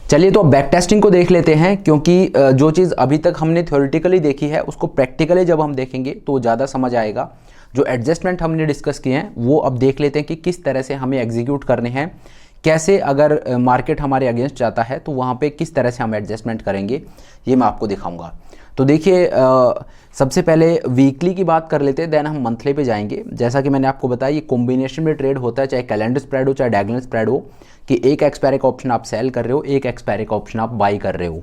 चलिए तो अब बैक टेस्टिंग को देख लेते हैं, क्योंकि जो चीज़ अभी तक हमने थ्योरेटिकली देखी है उसको प्रैक्टिकली जब हम देखेंगे तो ज़्यादा समझ आएगा। जो एडजस्टमेंट हमने डिस्कस किए हैं वो अब देख लेते हैं कि किस तरह से हमें एग्जीक्यूट करने हैं, कैसे अगर मार्केट हमारे अगेंस्ट जाता है तो वहाँ पे किस तरह से हम एडजस्टमेंट करेंगे, ये मैं आपको दिखाऊंगा। तो देखिए सबसे पहले वीकली की बात कर लेते हैं, देन हम मंथली पे जाएंगे। जैसा कि मैंने आपको बताया ये कॉम्बिनेशन में ट्रेड होता है, चाहे कैलेंडर स्प्रेड हो चाहे डायगोनल स्प्रेड हो, कि एक एक्सपायरी का ऑप्शन आप सेल कर रहे हो, एक एक्सपायरी का ऑप्शन आप बाई कर रहे हो।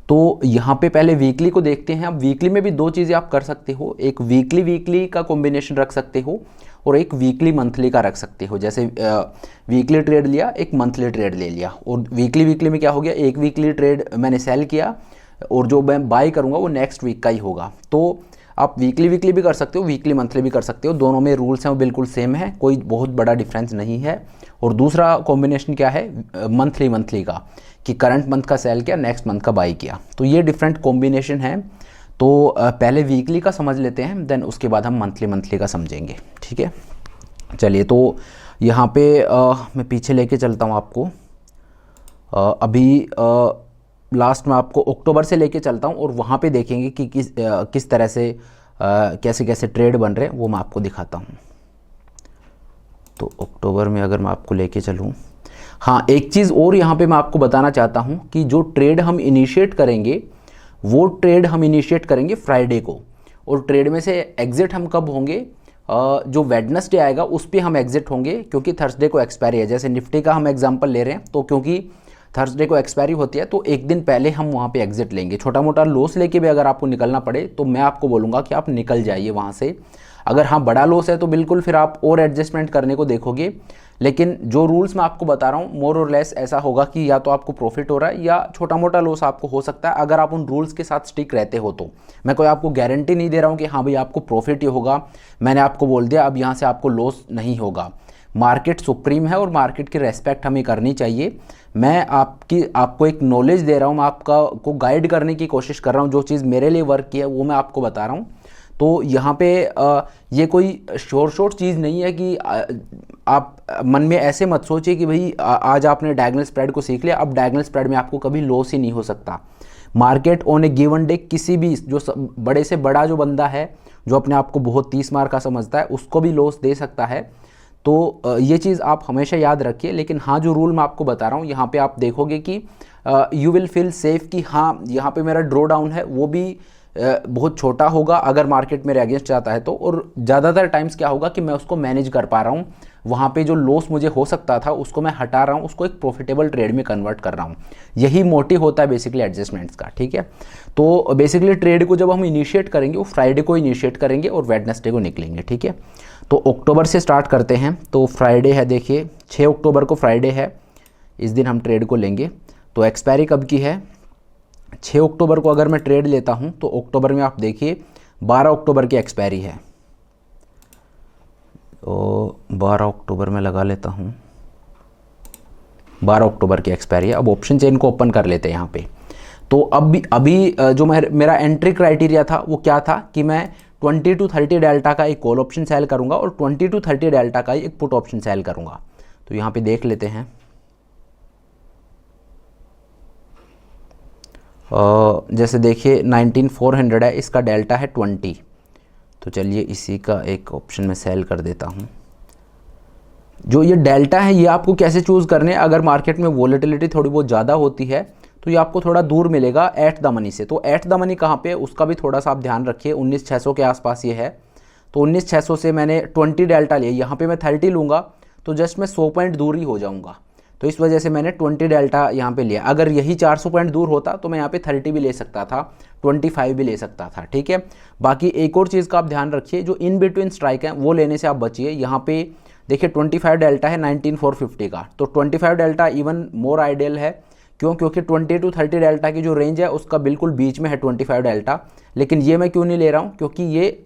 तो यहाँ पे पहले वीकली को देखते हैं। अब वीकली में भी दो चीज़ें आप कर सकते हो, एक वीकली का कॉम्बिनेशन रख सकते हो और एक वीकली मंथली का रख सकते हो। जैसे वीकली ट्रेड लिया, एक मंथली ट्रेड ले लिया, और वीकली में क्या हो गया, एक वीकली ट्रेड मैंने सेल किया और जो मैं बाई करूँगा वो नेक्स्ट वीक का ही होगा। तो आप वीकली भी कर सकते हो, वीकली मंथली भी कर सकते हो, दोनों में रूल्स हैं वो बिल्कुल सेम है, कोई बहुत बड़ा डिफरेंस नहीं है। और दूसरा कॉम्बिनेशन क्या है, मंथली का, कि करंट मंथ का सेल किया, नेक्स्ट मंथ का बाई किया। तो ये डिफरेंट कॉम्बिनेशन है। तो पहले वीकली का समझ लेते हैं, देन उसके बाद हम मंथली का समझेंगे, ठीक है। चलिए तो यहाँ पे मैं पीछे लेके चलता हूँ आपको। अभी लास्ट में आपको अक्टूबर से लेके चलता हूँ और वहाँ पे देखेंगे कि किस तरह से कैसे कैसे ट्रेड बन रहे हैं, वो मैं आपको दिखाता हूँ। तो अक्टूबर में अगर मैं आपको लेके चलूँ, हाँ एक चीज़ और यहाँ पे मैं आपको बताना चाहता हूँ कि जो ट्रेड हम इनिशिएट करेंगे वो ट्रेड हम इनिशिएट करेंगे फ्राइडे को, और ट्रेड में से एग्जिट हम कब होंगे, जो वेडनेसडे आएगा उस पर हम एग्जिट होंगे, क्योंकि थर्सडे को एक्सपायरी है। जैसे निफ्टी का हम एग्जांपल ले रहे हैं, तो क्योंकि थर्सडे को एक्सपायरी होती है तो एक दिन पहले हम वहाँ पे एग्जिट लेंगे। छोटा मोटा लॉस लेके भी अगर आपको निकलना पड़े तो मैं आपको बोलूँगा कि आप निकल जाइए वहाँ से। अगर हाँ बड़ा लॉस है तो बिल्कुल फिर आप और एडजस्टमेंट करने को देखोगे, लेकिन जो रूल्स मैं आपको बता रहा हूँ मोर और लेस ऐसा होगा कि या तो आपको प्रॉफिट हो रहा है या छोटा मोटा लॉस आपको हो सकता है, अगर आप उन रूल्स के साथ स्टिक रहते हो तो। मैं कोई आपको गारंटी नहीं दे रहा हूँ कि हाँ भाई आपको प्रॉफिट ही होगा, मैंने आपको बोल दिया अब यहाँ से आपको लॉस नहीं होगा। मार्केट सुप्रीम है और मार्केट की रेस्पेक्ट हमें करनी चाहिए। मैं आपको एक नॉलेज दे रहा हूँ, मैं आपका को गाइड करने की कोशिश कर रहा हूँ, जो चीज़ मेरे लिए वर्क की है वो मैं आपको बता रहा हूँ। तो यहाँ पे ये कोई शॉर्ट चीज़ नहीं है कि आप मन में ऐसे मत सोचिए कि भाई आज आपने डायगोनल स्प्रेड को सीख लिया, अब डायगोनल स्प्रेड में आपको कभी लॉस ही नहीं हो सकता। Market on A given day किसी भी जो बड़े से बड़ा जो बंदा है जो अपने आप को बहुत 30 मार का समझता है उसको भी लॉस दे सकता है। तो ये चीज़ आप हमेशा याद रखिए। लेकिन हाँ जो रूल मैं आपको बता रहा हूँ यहाँ पे आप देखोगे कि यू विल फील सेफ कि हाँ यहाँ पे मेरा ड्रॉ डाउन है वो भी बहुत छोटा होगा अगर मार्केट मेरे अगेंस्ट जाता है तो, और ज़्यादातर टाइम्स क्या होगा कि मैं उसको मैनेज कर पा रहा हूँ। वहाँ पे जो लॉस मुझे हो सकता था उसको मैं हटा रहा हूँ, उसको एक प्रॉफिटेबल ट्रेड में कन्वर्ट कर रहा हूँ। यही मोटिव होता है बेसिकली एडजस्टमेंट्स का, ठीक है। तो बेसिकली ट्रेड को जब हम इनिशिएट करेंगे वो फ्राइडे को इनिशिएट करेंगे और वेडनेसडे को निकलेंगे, ठीक है। तो अक्टूबर से स्टार्ट करते हैं। तो फ्राइडे है, देखिए 6 अक्टूबर को फ्राइडे है, इस दिन हम ट्रेड को लेंगे। तो एक्सपायरी कब की है, 6 अक्टूबर को अगर मैं ट्रेड लेता हूं तो अक्टूबर में आप देखिए 12 अक्टूबर की एक्सपायरी है। तो 12 अक्टूबर में लगा लेता हूं, 12 अक्टूबर की एक्सपायरी है। अब ऑप्शन चेन को ओपन कर लेते हैं यहाँ पे। तो अभी जो मेरा एंट्री क्राइटेरिया था वो क्या था कि मैं 20 to 30 डेल्टा का एक कॉल ऑप्शन सेल करूंगा और 20 to 30 डेल्टा का एक पुट ऑप्शन सेल करूंगा। तो यहाँ पे देख लेते हैं, जैसे देखिए 19400 है, इसका डेल्टा है 20। तो चलिए इसी का एक ऑप्शन में सेल कर देता हूँ। जो ये डेल्टा है ये आपको कैसे चूज़ करने, अगर मार्केट में वॉलेटिलिटी थोड़ी बहुत ज़्यादा होती है तो ये आपको थोड़ा दूर मिलेगा एट द मनी से। तो एट द मनी कहाँ पे है उसका भी थोड़ा सा आप ध्यान रखिए, 19600 के आसपास ये है। तो 19600 से मैंने 20 डेल्टा लिया, यहाँ पे मैं 30 लूँगा तो जस्ट मैं 100 पॉइंट दूर ही हो जाऊँगा। तो इस वजह से मैंने 20 डेल्टा यहाँ पे लिया। अगर यही 400 पॉइंट दूर होता तो मैं यहाँ पे 30 भी ले सकता था, 25 भी ले सकता था, ठीक है। बाकी एक और चीज़ का आप ध्यान रखिए, जो इन बिटवीन स्ट्राइक है वो लेने से आप बचिए। यहाँ पे देखिए 25 डेल्टा है 19450 का, तो 25 डेल्टा इवन मोर आइडियल है। क्यों, क्योंकि 20 to 30 डेल्टा की जो रेंज है उसका बिल्कुल बीच में है 25 डेल्टा। लेकिन ये मैं क्यों नहीं ले रहा हूँ, क्योंकि ये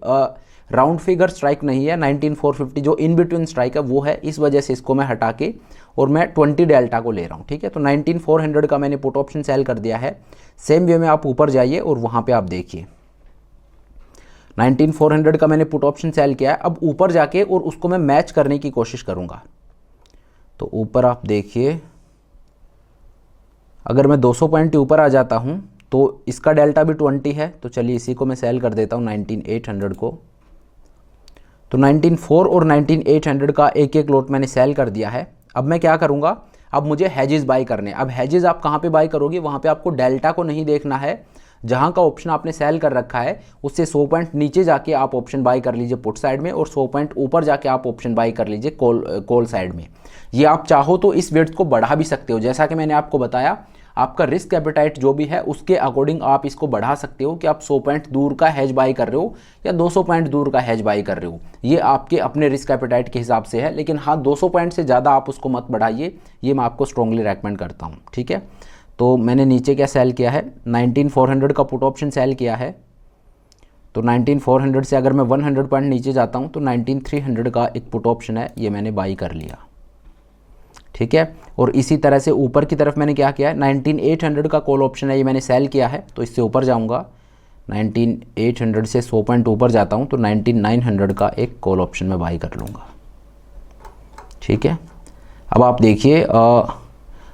राउंड फिगर स्ट्राइक नहीं है, 19450 जो इन बिटवीन स्ट्राइक है वो है, इस वजह से इसको मैं हटा के और मैं 20 डेल्टा को ले रहा हूँ, ठीक है। तो 19400 का मैंने पुट ऑप्शन सेल कर दिया है। सेम वे में आप ऊपर जाइए और वहाँ पे आप देखिए 19400 का मैंने पुट ऑप्शन सेल किया है। अब ऊपर जाके और उसको मैं मैच करने की कोशिश करूँगा। तो ऊपर आप देखिए अगर मैं 200 पॉइंट ऊपर आ जाता हूँ तो इसका डेल्टा भी 20 है, तो चलिए इसी को मैं सेल कर देता हूँ 19800 को। तो 194 और 19800 का एक एक लॉट मैंने सेल कर दिया है। अब मैं क्या करूँगा, अब मुझे हेजेस बाई करने। अब हेजेस आप कहाँ पे बाई करोगे, वहाँ पे आपको डेल्टा को नहीं देखना है, जहाँ का ऑप्शन आपने सेल कर रखा है उससे 100 पॉइंट नीचे जाके आप ऑप्शन बाई कर लीजिए पुट साइड में, और 100 पॉइंट ऊपर जाके आप ऑप्शन बाई कर लीजिए कॉल साइड में। ये आप चाहो तो इस विड्थ को बढ़ा भी सकते हो, जैसा कि मैंने आपको बताया आपका रिस्क एपेटाइट जो भी है उसके अकॉर्डिंग आप इसको बढ़ा सकते हो कि आप 100 पॉइंट दूर का हैज बाई कर रहे हो या 200 पॉइंट दूर का हैज बाई कर रहे हो, ये आपके अपने रिस्क एपेटाइट के हिसाब से है। लेकिन हाँ, 200 पॉइंट से ज़्यादा आप उसको मत बढ़ाइए, ये मैं आपको स्ट्रॉन्गली रेकमेंड करता हूँ। ठीक है, तो मैंने नीचे क्या सेल किया है, 19400 का पुट ऑप्शन सेल किया है। तो 19400 से अगर मैं 100 पॉइंट नीचे जाता हूँ तो 19300 का एक पुट ऑप्शन है, ये मैंने बाई कर लिया। ठीक है, और इसी तरह से ऊपर की तरफ मैंने क्या किया है, 19800 का कॉल ऑप्शन है, ये मैंने सेल किया है। तो इससे ऊपर जाऊंगा, 19800 से 100 पॉइंट ऊपर जाता हूं तो 19900 का एक कॉल ऑप्शन में बाई कर लूँगा। ठीक है, अब आप देखिए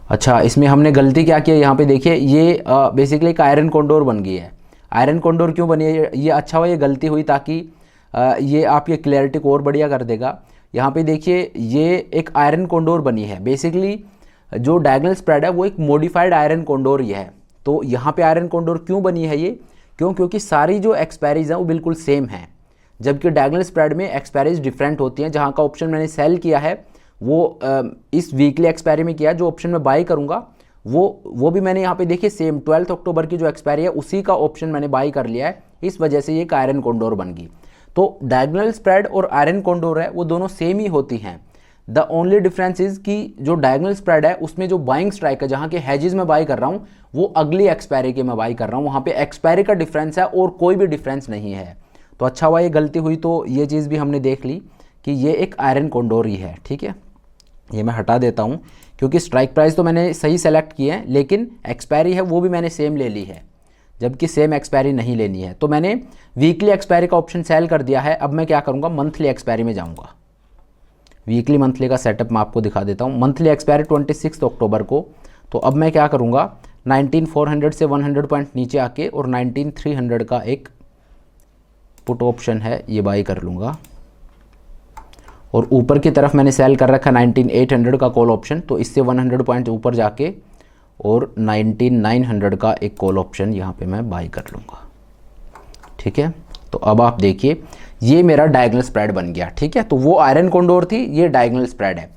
अच्छा इसमें हमने गलती क्या की है, यहाँ पे देखिए ये बेसिकली एक आयरन कॉन्डोर बन गई है। आयरन कॉन्डोर क्यों बनी है, ये अच्छा हुआ ये गलती हुई, ताकि ये आपकी क्लैरिटी को और बढ़िया कर देगा। यहाँ पे देखिए ये एक आयरन कॉन्डोर बनी है, बेसिकली जो डायगोनल स्प्रेड है वो एक मॉडिफाइड आयरन कॉन्डोर ही है। तो यहाँ पे आयरन कॉन्डोर क्यों बनी है ये, क्योंकि सारी जो एक्सपायरीज हैं वो बिल्कुल सेम हैं, जबकि डायगोनल स्प्रेड में एक्सपायरीज डिफरेंट होती हैं। जहाँ का ऑप्शन मैंने सेल किया है वो इस वीकली एक्सपायरी में किया, जो ऑप्शन मैं बाई करूँगा वो भी मैंने यहाँ पे देखिए सेम 12 अक्टूबर की जो एक्सपायरी है उसी का ऑप्शन मैंने बाई कर लिया है, इस वजह से ये एक आयरन कॉन्डोर बन गई। तो डायगोनल स्प्रेड और आयरन कॉन्डोर है वो दोनों सेम ही होती हैं। द ओनली डिफरेंस इज कि जो डायगोनल स्प्रेड है उसमें जो बाइंग स्ट्राइक है, जहाँ के हेजेस में बाई कर रहा हूँ वो अगली एक्सपायरी के मैं बाई कर रहा हूँ, वहाँ पे एक्सपायरी का डिफरेंस है और कोई भी डिफरेंस नहीं है। तो अच्छा हुआ ये गलती हुई, तो ये चीज़ भी हमने देख ली कि ये एक आयरन कॉन्डोर ही है। ठीक है, ये मैं हटा देता हूँ क्योंकि स्ट्राइक प्राइस तो मैंने सही सेलेक्ट किए हैं, लेकिन एक्सपायरी है वो भी मैंने सेम ले ली है, जबकि सेम एक्सपायरी नहीं लेनी है। तो मैंने वीकली एक्सपायरी का ऑप्शन सेल कर दिया है। अब मैं क्या करूँगा, मंथली एक्सपायरी में जाऊँगा। वीकली मंथली का सेटअप मैं आपको दिखा देता हूँ। मंथली एक्सपायरी 26 अक्टूबर को। तो अब मैं क्या करूँगा, 19400 से 100 पॉइंट नीचे आके और 19300 का एक पुट ऑप्शन है ये बाई कर लूँगा, और ऊपर की तरफ मैंने सेल कर रखा 19800 का कॉल ऑप्शन, तो इससे 100 पॉइंट ऊपर जाके और 19900 का एक कॉल ऑप्शन यहाँ पे मैं बाई कर लूँगा। ठीक है, तो अब आप देखिए ये मेरा डायगोनल स्प्रेड बन गया। ठीक है, तो वो आयरन कॉन्डोर थी, ये डायगोनल स्प्रेड है।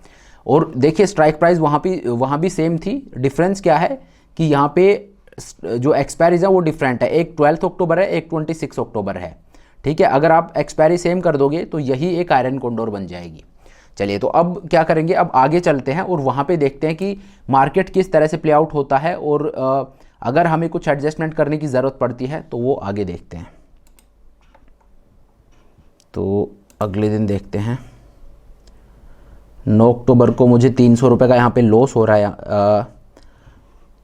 और देखिए स्ट्राइक प्राइस वहाँ भी सेम थी। डिफरेंस क्या है कि यहाँ पे जो एक्सपायरीज है वो डिफरेंट है, एक 12 अक्टूबर है, एक 26 अक्टूबर है। ठीक है, अगर आप एक्सपायरी सेम कर दोगे तो यही एक आयरन कॉन्डोर बन जाएगी। चलिए, तो अब क्या करेंगे, अब आगे चलते हैं और वहाँ पे देखते हैं कि मार्केट किस तरह से प्ले आउट होता है, और अगर हमें कुछ एडजस्टमेंट करने की ज़रूरत पड़ती है तो वो आगे देखते हैं। तो अगले दिन देखते हैं, 9 अक्टूबर को मुझे 300 रुपये का यहाँ पे लॉस हो रहा है।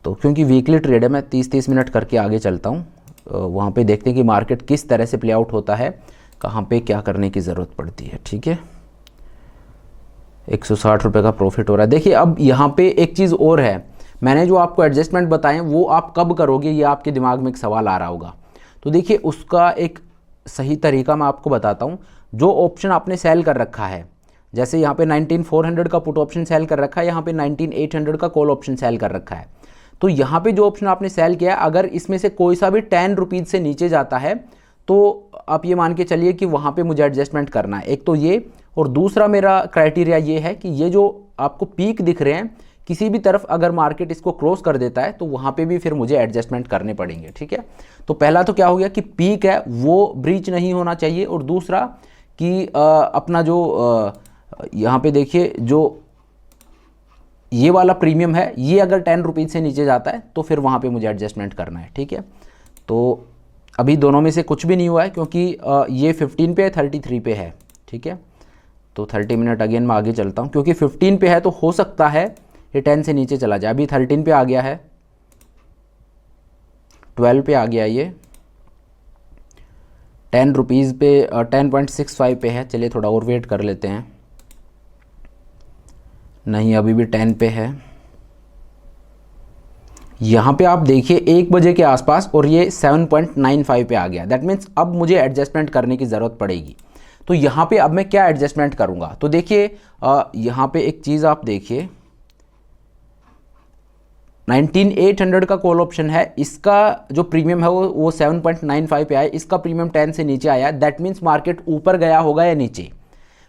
तो क्योंकि वीकली ट्रेड है, मैं 30-30 मिनट करके आगे चलता हूँ। वहाँ पे देखते हैं कि मार्केट किस तरह से प्ले आउट होता है, कहाँ पे क्या करने की ज़रूरत पड़ती है। ठीक है, 160 रुपये का प्रॉफिट हो रहा है। देखिए अब यहाँ पे एक चीज़ और है, मैंने जो आपको एडजस्टमेंट बताए वो आप कब करोगे, ये आपके दिमाग में एक सवाल आ रहा होगा। तो देखिए उसका एक सही तरीका मैं आपको बताता हूँ। जो ऑप्शन आपने सेल कर रखा है, जैसे यहाँ पे 19400 का पुट ऑप्शन सेल कर रखा है, यहाँ पे 19800 का कॉल ऑप्शन सेल कर रखा है। तो यहाँ पे जो ऑप्शन आपने सेल किया है, अगर इसमें से कोई सा भी 10 रुपीज़ से नीचे जाता है तो आप ये मान के चलिए कि वहाँ पे मुझे एडजस्टमेंट करना है। एक तो ये, और दूसरा मेरा क्राइटेरिया ये है कि ये जो आपको पीक दिख रहे हैं, किसी भी तरफ अगर मार्केट इसको क्रॉस कर देता है तो वहाँ पे भी फिर मुझे एडजस्टमेंट करने पड़ेंगे। ठीक है, तो पहला तो क्या हो गया कि पीक है वो ब्रीच नहीं होना चाहिए, और दूसरा कि अपना जो यहाँ पे देखिए जो ये वाला प्रीमियम है, ये अगर 10 रुपीज़ से नीचे जाता है तो फिर वहाँ पे मुझे एडजस्टमेंट करना है। ठीक है, तो अभी दोनों में से कुछ भी नहीं हुआ है, क्योंकि ये 15 पे है, 33 पे है। ठीक है, तो 30 मिनट अगेन मैं आगे चलता हूँ, क्योंकि 15 पे है तो हो सकता है ये 10 से नीचे चला जाए। अभी 13 पे आ गया है, 12 पे आ गया, ये 10 रुपीज़ पे 10.65 पे है। चलिए थोड़ा और वेट कर लेते हैं। नहीं, अभी भी 10 पे है, यहाँ पे आप देखिए 1 बजे के आसपास और ये 7.95 पे आ गया। दैट मीन्स अब मुझे एडजस्टमेंट करने की ज़रूरत पड़ेगी। तो यहाँ पे अब मैं क्या एडजस्टमेंट करूँगा, तो देखिए यहाँ पे एक चीज़ आप देखिए 19800 का कॉल ऑप्शन है, इसका जो प्रीमियम है वो 7.95 पे आया, इसका प्रीमियम 10 से नीचे आया। दैट मीन्स मार्केट ऊपर गया होगा या नीचे।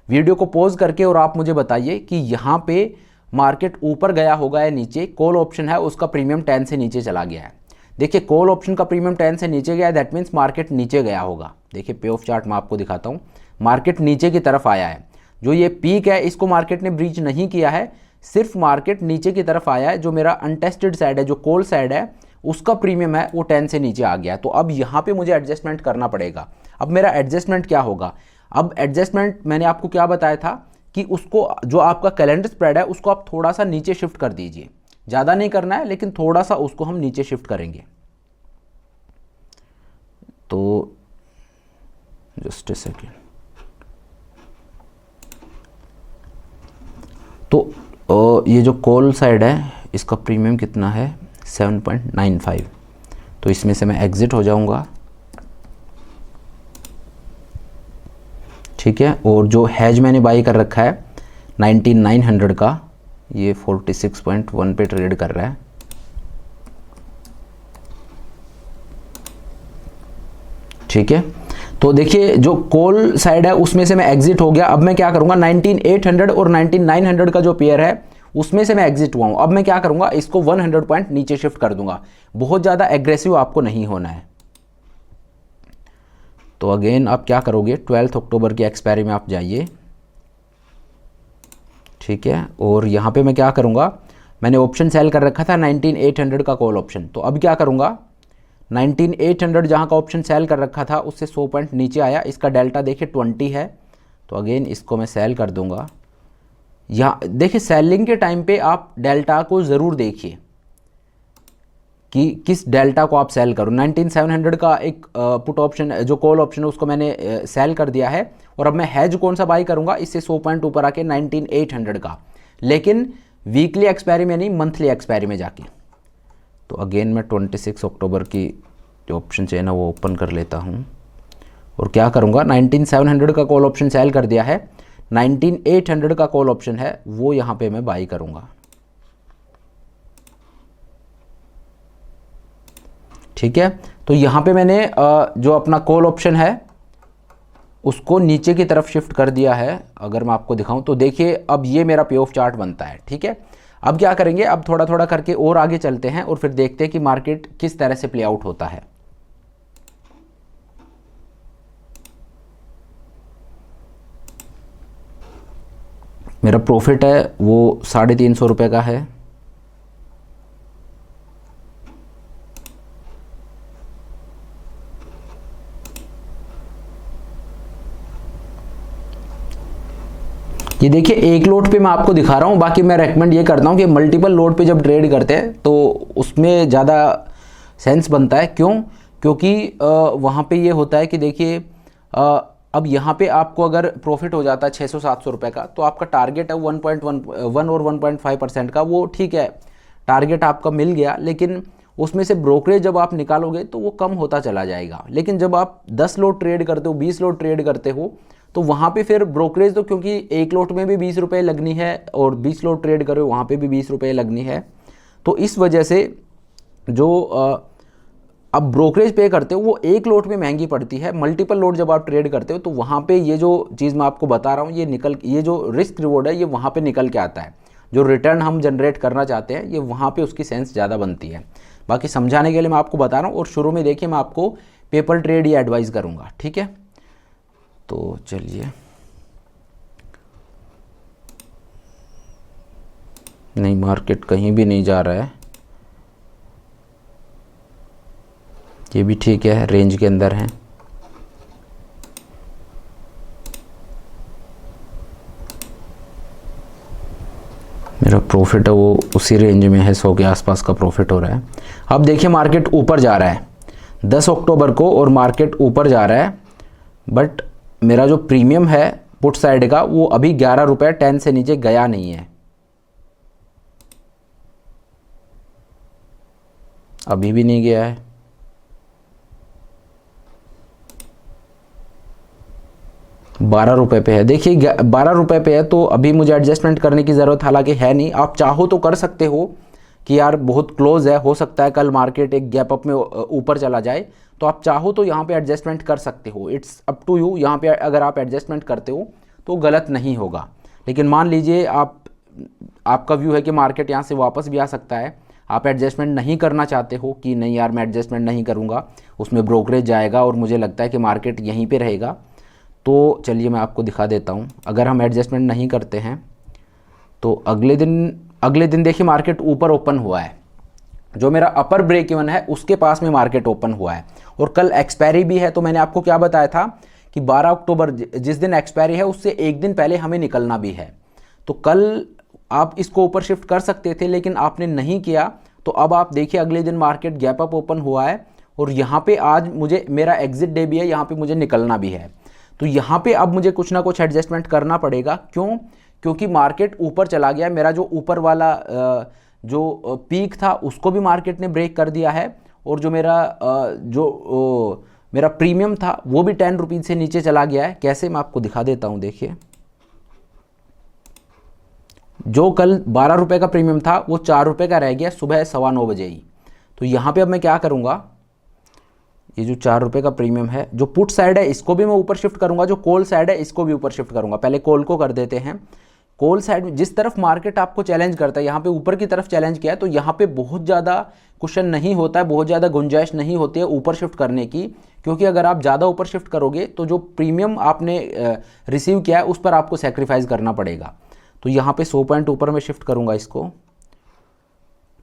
वीडियो को पॉज करके और आप मुझे बताइए कि यहाँ पे मार्केट ऊपर गया होगा या नीचे। कॉल ऑप्शन है उसका प्रीमियम 10 से नीचे चला गया है। देखिए कॉल ऑप्शन का प्रीमियम 10 से नीचे गया है, दैट मीन्स मार्केट नीचे गया होगा। देखिए पे ऑफ चार्ट मैं आपको दिखाता हूँ, मार्केट नीचे की तरफ आया है। जो ये पीक है इसको मार्केट ने ब्रीच नहीं किया है, सिर्फ मार्केट नीचे की तरफ आया है। जो मेरा अनटेस्टेड साइड है, जो कॉल साइड है, उसका प्रीमियम है वो 10 से नीचे आ गया है। तो अब यहाँ पे मुझे एडजस्टमेंट करना पड़ेगा। अब मेरा एडजस्टमेंट क्या होगा, अब एडजस्टमेंट मैंने आपको क्या बताया था कि उसको जो आपका कैलेंडर स्प्रेड है उसको आप थोड़ा सा नीचे शिफ्ट कर दीजिए। ज़्यादा नहीं करना है लेकिन थोड़ा सा उसको हम नीचे शिफ्ट करेंगे। तो जस्ट ए सेकेंड। तो ये जो कॉल साइड है इसका प्रीमियम कितना है 7.95। तो इसमें से मैं एग्जिट हो जाऊंगा, ठीक है। और जो हैज मैंने बाई कर रखा है 19900 का, ये 46.1 पे ट्रेड कर रहा है, ठीक है। तो देखिए जो कॉल साइड है उसमें से मैं एग्जिट हो गया। अब मैं क्या करूंगा, 19800 और 19900 का जो पेयर है उसमें से मैं एग्जिट हुआ हूं। अब मैं क्या करूंगा, इसको 100 पॉइंट नीचे शिफ्ट कर दूंगा। बहुत ज़्यादा एग्रेसिव आपको नहीं होना है। तो अगेन आप क्या करोगे, 12 अक्टूबर की एक्सपायरी में आप जाइए, ठीक है। और यहाँ पे मैं क्या करूँगा, मैंने ऑप्शन सेल कर रखा था 19800 का कॉल ऑप्शन। तो अब क्या करूँगा, 19800 जहाँ का ऑप्शन सेल कर रखा था उससे 100 पॉइंट नीचे आया, इसका डेल्टा देखिए 20 है। तो अगेन इसको मैं सेल कर दूँगा। यहाँ देखिए सेलिंग के टाइम पे आप डेल्टा को ज़रूर देखिए कि किस डेल्टा को आप सेल करो। 19700 का एक पुट ऑप्शन जो कॉल ऑप्शन है उसको मैंने सेल कर दिया है। और अब मैं हैज कौन सा बाई करूंगा, इससे 100 पॉइंट ऊपर आके 19800 का, लेकिन वीकली एक्सपायरी में नहीं, मंथली एक्सपायरी में जाके। तो अगेन मैं 26 अक्टूबर की जो ऑप्शन चेन है वो ओपन कर लेता हूँ और क्या करूँगा, 19700 का कॉल ऑप्शन सेल कर दिया है, 19800 का कॉल ऑप्शन है वो यहाँ पे मैं बाई करूँगा, ठीक है। तो यहाँ पे मैंने जो अपना कॉल ऑप्शन है उसको नीचे की तरफ शिफ्ट कर दिया है। अगर मैं आपको दिखाऊं तो देखिए अब ये मेरा पे ऑफ चार्ट बनता है, ठीक है। अब क्या करेंगे, अब थोड़ा थोड़ा करके और आगे चलते हैं और फिर देखते हैं कि मार्केट किस तरह से प्ले आउट होता है। मेरा प्रॉफिट है वो 350 रुपये का है। ये देखिए एक लोड पे मैं आपको दिखा रहा हूँ, बाकी मैं रेकमेंड ये करता हूँ कि मल्टीपल लोड पे जब ट्रेड करते हैं तो उसमें ज़्यादा सेंस बनता है। क्यों? क्योंकि वहाँ पे ये होता है कि देखिए अब यहाँ पे आपको अगर प्रॉफिट हो जाता है 600-700 रुपये का, तो आपका टारगेट है 1.1 और 1.5% का, वो ठीक है, टारगेट आपका मिल गया। लेकिन उसमें से ब्रोकरेज जब आप निकालोगे तो वो कम होता चला जाएगा। लेकिन जब आप 10 लोड ट्रेड करते हो, 20 लोड ट्रेड करते हो, तो वहाँ पे फिर ब्रोकरेज तो, क्योंकि एक लोट में भी 20 रुपये लगनी है और 20 लोट ट्रेड करो वहाँ पे भी 20 रुपये लगनी है। तो इस वजह से जो अब ब्रोकरेज पे करते हो वो एक लोट में महंगी पड़ती है। मल्टीपल लोट जब आप ट्रेड करते हो तो वहाँ पे ये जो चीज़ मैं आपको बता रहा हूँ ये जो रिस्क रिवॉर्ड है ये वहाँ पे निकल के आता है। जो रिटर्न हम जनरेट करना चाहते हैं ये वहाँ पे उसकी सेंस ज़्यादा बनती है। बाकी समझाने के लिए मैं आपको बता रहा हूँ। और शुरू में देखिए मैं आपको पेपर ट्रेड ही एडवाइस करूँगा, ठीक है। तो चलिए, नहीं मार्केट कहीं भी नहीं जा रहा है, ये भी ठीक है, रेंज के अंदर है। मेरा प्रॉफिट है वो उसी रेंज में है, 100 के आसपास का प्रॉफिट हो रहा है। अब देखिए मार्केट ऊपर जा रहा है 10 अक्टूबर को और मार्केट ऊपर जा रहा है, बट मेरा जो प्रीमियम है पुट साइड का वो अभी 11 रुपये 10 से नीचे गया नहीं है। अभी भी नहीं गया है। ₹12 पे है, देखिए 12 पे है, तो अभी मुझे एडजस्टमेंट करने की ज़रूरत हालांकि है नहीं। आप चाहो तो कर सकते हो कि यार बहुत क्लोज है, हो सकता है कल मार्केट एक गैप अप में ऊपर चला जाए, तो आप चाहो तो यहाँ पे एडजस्टमेंट कर सकते हो। It's up to you. यहाँ पे अगर आप एडजस्टमेंट करते हो तो गलत नहीं होगा। लेकिन मान लीजिए आपका व्यू है कि मार्केट यहाँ से वापस भी आ सकता है, आप एडजस्टमेंट नहीं करना चाहते हो कि नहीं यार मैं एडजस्टमेंट नहीं करूँगा, उसमें ब्रोकरेज जाएगा और मुझे लगता है कि मार्केट यहीं पे रहेगा, तो चलिए मैं आपको दिखा देता हूँ। अगर हम एडजस्टमेंट नहीं करते हैं तो अगले दिन देखिए मार्केट ऊपर ओपन हुआ है, जो मेरा अपर ब्रेक इवन है उसके पास में मार्केट ओपन हुआ है, और कल एक्सपायरी भी है। तो मैंने आपको क्या बताया था कि 12 अक्टूबर जिस दिन एक्सपायरी है उससे एक दिन पहले हमें निकलना भी है। तो कल आप इसको ऊपर शिफ्ट कर सकते थे, लेकिन आपने नहीं किया। तो अब आप देखिए अगले दिन मार्केट गैप अप ओपन हुआ है, और यहाँ पे आज मेरा एग्जिट डे भी है, यहाँ पे मुझे निकलना भी है। तो यहाँ पे अब मुझे कुछ ना कुछ एडजस्टमेंट करना पड़ेगा। क्यों? क्योंकि मार्केट ऊपर चला गया, मेरा जो ऊपर वाला जो पीक था उसको भी मार्केट ने ब्रेक कर दिया है, और जो मेरा प्रीमियम था वो भी 10 रुपीज़ से नीचे चला गया है। कैसे, मैं आपको दिखा देता हूँ। देखिए जो कल 12 रुपये का प्रीमियम था वो 4 रुपये का रह गया सुबह 9:15 बजे ही। तो यहाँ पे अब मैं क्या करूँगा, ये जो 4 रुपये का प्रीमियम है, जो पुट साइड है इसको भी मैं ऊपर शिफ्ट करूंगा, जो कॉल साइड है इसको भी ऊपर शिफ्ट करूंगा। पहले कॉल को कर देते हैं। कॉल साइड में जिस तरफ मार्केट आपको चैलेंज करता है, यहाँ पे ऊपर की तरफ चैलेंज किया है, तो यहाँ पे बहुत ज़्यादा क्वेश्चन नहीं होता है, बहुत ज़्यादा गुंजाइश नहीं होती है ऊपर शिफ्ट करने की। क्योंकि अगर आप ज़्यादा ऊपर शिफ्ट करोगे तो जो प्रीमियम आपने रिसीव किया है उस पर आपको सेक्रीफाइस करना पड़ेगा। तो यहाँ पे 100 पॉइंट ऊपर में शिफ्ट करूँगा इसको।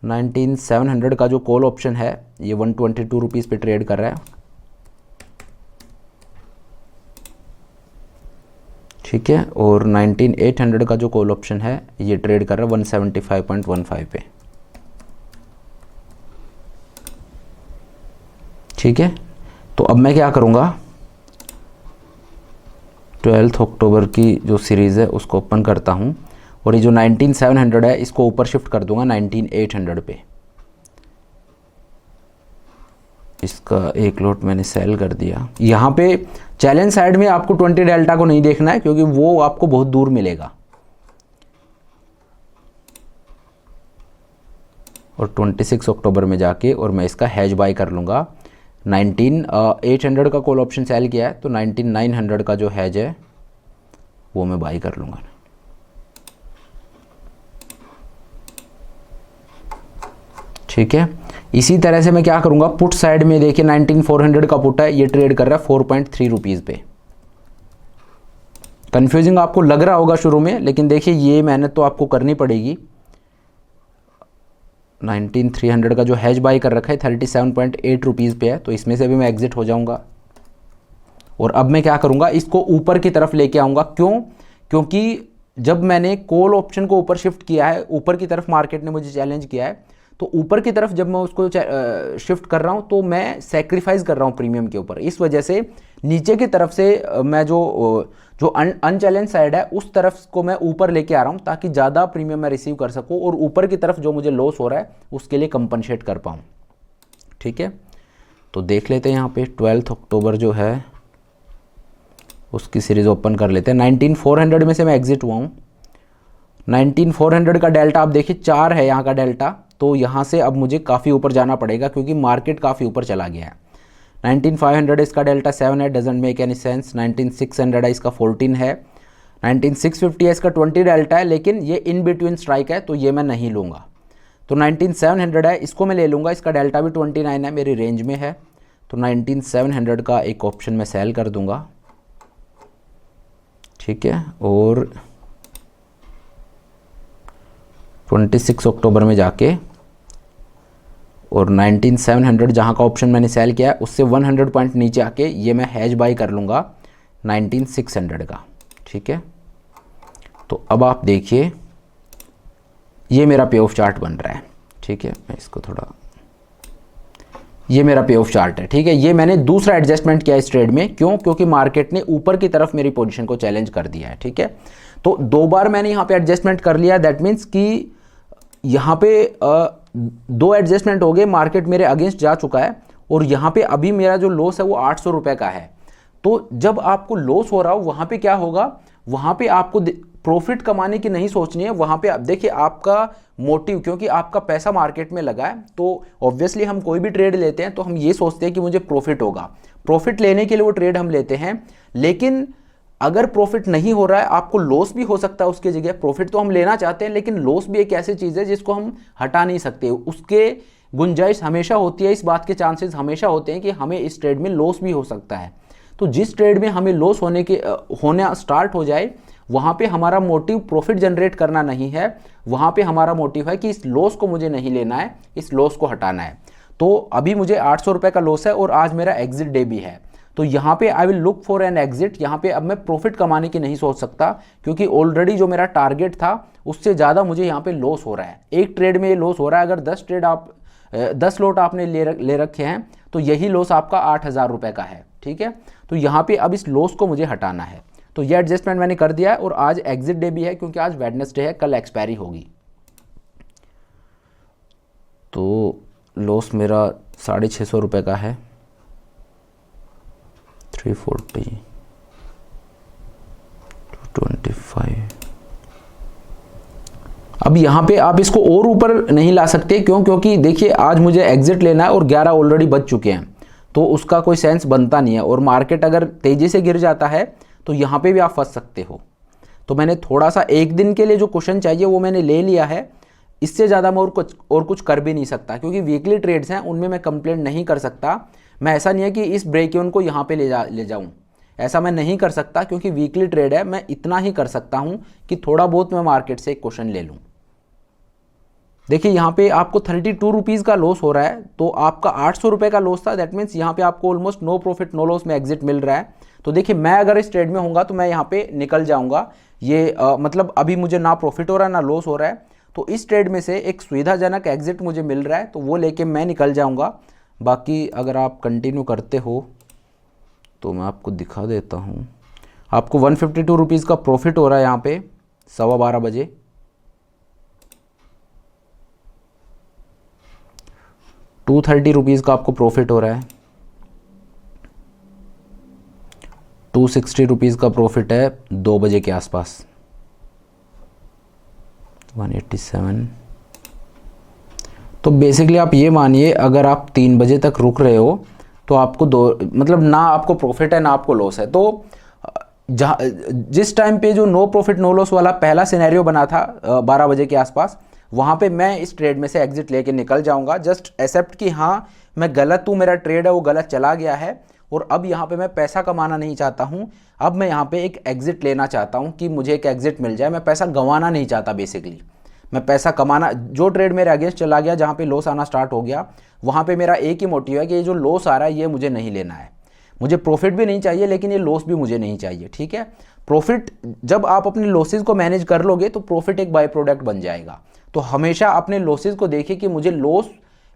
19700 का जो कॉल ऑप्शन है ये 122 रुपीज़ पे ट्रेड कर रहा है, ठीक है। और 19800 का जो कॉल ऑप्शन है ये ट्रेड कर रहा है 175.15 पे, ठीक है। तो अब मैं क्या करूँगा, 12 अक्टूबर की जो सीरीज़ है उसको ओपन करता हूँ, और ये जो 19700 है इसको ऊपर शिफ्ट कर दूंगा 19800 पे। इसका एक लॉट मैंने सेल कर दिया। यहाँ पे चैलेंज साइड में आपको 20 डेल्टा को नहीं देखना है, क्योंकि वो आपको बहुत दूर मिलेगा। और 26 अक्टूबर में जाके और मैं इसका हैज बाय कर लूँगा। 19800 का कॉल ऑप्शन सेल किया है, तो 19900 का जो हैज है वो मैं बाय कर लूँगा, ठीक है। इसी तरह से मैं क्या करूंगा, पुट साइड में देखिए 19400 का पुट है, ये ट्रेड कर रहा है 4.3 रुपीज़ पे। कंफ्यूजिंग आपको लग रहा होगा शुरू में, लेकिन देखिए ये मेहनत तो आपको करनी पड़ेगी। 19300 का जो हैज बाय कर रखा है 37.8 रुपीज़ पे है, तो इसमें से भी मैं एग्जिट हो जाऊंगा। और अब मैं क्या करूंगा, इसको ऊपर की तरफ लेके आऊंगा। क्यों? क्योंकि जब मैंने कॉल ऑप्शन को ऊपर शिफ्ट किया है, ऊपर की तरफ मार्केट ने मुझे चैलेंज किया है, तो ऊपर की तरफ जब मैं उसको शिफ्ट कर रहा हूं तो मैं सेक्रीफाइस कर रहा हूं प्रीमियम के ऊपर। इस वजह से नीचे की तरफ से मैं जो अनचैलेंज साइड है उस तरफ को मैं ऊपर लेके आ रहा हूं, ताकि ज़्यादा प्रीमियम मैं रिसीव कर सकूं और ऊपर की तरफ जो मुझे लॉस हो रहा है उसके लिए कंपनसेट कर पाऊँ, ठीक है। तो देख लेते हैं यहाँ पे 12 अक्टूबर जो है उसकी सीरीज़ ओपन कर लेते हैं। 19400 में से मैं एग्जिट हुआ हूँ। 19400 का डेल्टा आप देखिए 4 है यहाँ का डेल्टा, तो यहाँ से अब मुझे काफ़ी ऊपर जाना पड़ेगा, क्योंकि मार्केट काफ़ी ऊपर चला गया है। 19500 इसका डेल्टा 7 है, डजेंट मेक एनी सेंस। 19600 है, इसका 14 है। 19650 है, इसका 20 डेल्टा है, लेकिन ये इन बिटवीन स्ट्राइक है, तो ये मैं नहीं लूँगा। तो 19700 है, इसको मैं ले लूँगा, इसका डेल्टा भी 29 है, मेरी रेंज में है। तो 19700 का एक ऑप्शन मैं सेल कर दूँगा, ठीक है। और 26 अक्टूबर में जाके और 19700 जहाँ का ऑप्शन मैंने सेल किया है उससे 100 पॉइंट नीचे आके ये मैं हैज बाई कर लूँगा 19600 का, ठीक है। तो अब आप देखिए ये मेरा पे ऑफ चार्ट बन रहा है, ठीक है। मैं इसको थोड़ा, ये मेरा पे ऑफ चार्ट है, ठीक है। ये मैंने दूसरा एडजस्टमेंट किया इस ट्रेड में। क्यों? क्योंकि मार्केट ने ऊपर की तरफ मेरी पोजीशन को चैलेंज कर दिया है, ठीक है। तो 2 बार मैंने यहाँ पे एडजस्टमेंट कर लिया। दैट मीन्स कि यहाँ पे दो एडजस्टमेंट हो गए, मार्केट मेरे अगेंस्ट जा चुका है और यहाँ पे अभी मेरा जो लॉस है वो 800 रुपये का है। तो जब आपको लॉस हो रहा हो वहाँ पे क्या होगा, वहाँ पे आपको प्रॉफिट कमाने की नहीं सोचनी है। वहाँ पे आप देखिए आपका मोटिव, क्योंकि आपका पैसा मार्केट में लगा है, तो ऑब्वियसली हम कोई भी ट्रेड लेते हैं तो हम ये सोचते हैं कि मुझे प्रॉफिट होगा, प्रॉफिट लेने के लिए वो ट्रेड हम लेते हैं। लेकिन अगर प्रॉफिट नहीं हो रहा है, आपको लॉस भी हो सकता है उसके जगह। प्रॉफिट तो हम लेना चाहते हैं, लेकिन लॉस भी एक ऐसी चीज़ है जिसको हम हटा नहीं सकते, उसके गुंजाइश हमेशा होती है, इस बात के चांसेस हमेशा होते हैं कि हमें इस ट्रेड में लॉस भी हो सकता है। तो जिस ट्रेड में हमें लॉस होना स्टार्ट हो जाए, वहाँ पे हमारा मोटिव प्रॉफिट जनरेट करना नहीं है, वहाँ पे हमारा मोटिव है कि इस लॉस को मुझे नहीं लेना है, इस लॉस को हटाना है। तो अभी मुझे 800 रुपये का लॉस है और आज मेरा एग्जिट डे भी है, तो यहाँ पे I will look for an exit. यहाँ पे अब मैं प्रॉफिट कमाने की नहीं सोच सकता, क्योंकि ऑलरेडी जो मेरा टारगेट था उससे ज़्यादा मुझे यहाँ पे लॉस हो रहा है। एक ट्रेड में ये लॉस हो रहा है। अगर 10 लॉट आपने ले रखे हैं तो यही लॉस आपका 8,000 रुपये का है, ठीक है। तो यहाँ पे अब इस लॉस को मुझे हटाना है, तो ये एडजस्टमेंट मैंने कर दिया है और आज एग्जिट डे भी है, क्योंकि आज वेडनेसडे है, कल एक्सपायरी होगी। तो लॉस मेरा 650 रुपये का है, 340, 225। अब यहाँ पे आप इसको और ऊपर नहीं ला सकते, क्यों? क्योंकि देखिए आज मुझे एग्जिट लेना है और 11 ऑलरेडी बच चुके हैं, तो उसका कोई सेंस बनता नहीं है। और मार्केट अगर तेज़ी से गिर जाता है तो यहाँ पे भी आप फंस सकते हो। तो मैंने थोड़ा सा एक दिन के लिए जो क्वेश्चन चाहिए वो मैंने ले लिया है, इससे ज़्यादा मैं और कुछ कर भी नहीं सकता, क्योंकि वीकली ट्रेड्स हैं, उनमें मैं कंप्लेंट नहीं कर सकता। मैं ऐसा नहीं है कि इस ब्रेक इवन को यहाँ पे ले जाऊँ, ऐसा मैं नहीं कर सकता, क्योंकि वीकली ट्रेड है। मैं इतना ही कर सकता हूँ कि थोड़ा बहुत मैं मार्केट से एक क्वेश्चन ले लूँ। देखिए यहाँ पे आपको 32 रुपीज़ का लॉस हो रहा है, तो आपका 800 रुपये का लॉस था। दैट मीन्स यहाँ पे आपको almost no profit no loss में एग्जिट मिल रहा है। तो देखिए मैं अगर इस ट्रेड में होऊंगा तो मैं यहाँ पे निकल जाऊँगा। ये मतलब अभी मुझे ना प्रॉफिट हो रहा है ना लॉस हो रहा है, तो इस ट्रेड में से एक सुविधाजनक एग्जिट मुझे मिल रहा है, तो वो लेके मैं निकल जाऊँगा। बाकी अगर आप कंटिन्यू करते हो तो मैं आपको दिखा देता हूँ। आपको 152 रुपीज़ का प्रॉफिट हो रहा है यहाँ पे 12:15 बजे। 230 रुपीज़ का आपको प्रॉफिट हो रहा है। 260 रुपीज़ का प्रॉफिट है 2 बजे के आसपास। 187। तो बेसिकली आप ये मानिए अगर आप 3 बजे तक रुक रहे हो तो आपको मतलब ना आपको प्रॉफिट है ना आपको लॉस है। तो जिस टाइम पे जो नो प्रॉफिट नो लॉस वाला पहला सिनेरियो बना था 12 बजे के आसपास, वहाँ पे मैं इस ट्रेड में से एग्जिट लेके निकल जाऊँगा। जस्ट एक्सेप्ट कि हाँ मैं गलत हूँ, मेरा ट्रेड है वो गलत चला गया है और अब यहाँ पे मैं पैसा कमाना नहीं चाहता हूँ। अब मैं यहाँ पे एक एग्जिट लेना चाहता हूँ कि मुझे एक एग्जिट मिल जाए। मैं पैसा गंवाना नहीं चाहता। बेसिकली मैं पैसा कमाना, जो ट्रेड मेरे अगेंस्ट चला गया, जहाँ पे लॉस आना स्टार्ट हो गया, वहाँ पे मेरा एक ही मोटिव है कि ये जो लॉस आ रहा है ये मुझे नहीं लेना है। मुझे प्रॉफिट भी नहीं चाहिए, लेकिन ये लॉस भी मुझे नहीं चाहिए, ठीक है। प्रॉफिट जब आप अपने लॉसेस को मैनेज कर लोगे तो प्रॉफिट एक बाय प्रोडक्ट बन जाएगा। तो हमेशा अपने लॉसेस को देखिए कि मुझे लॉस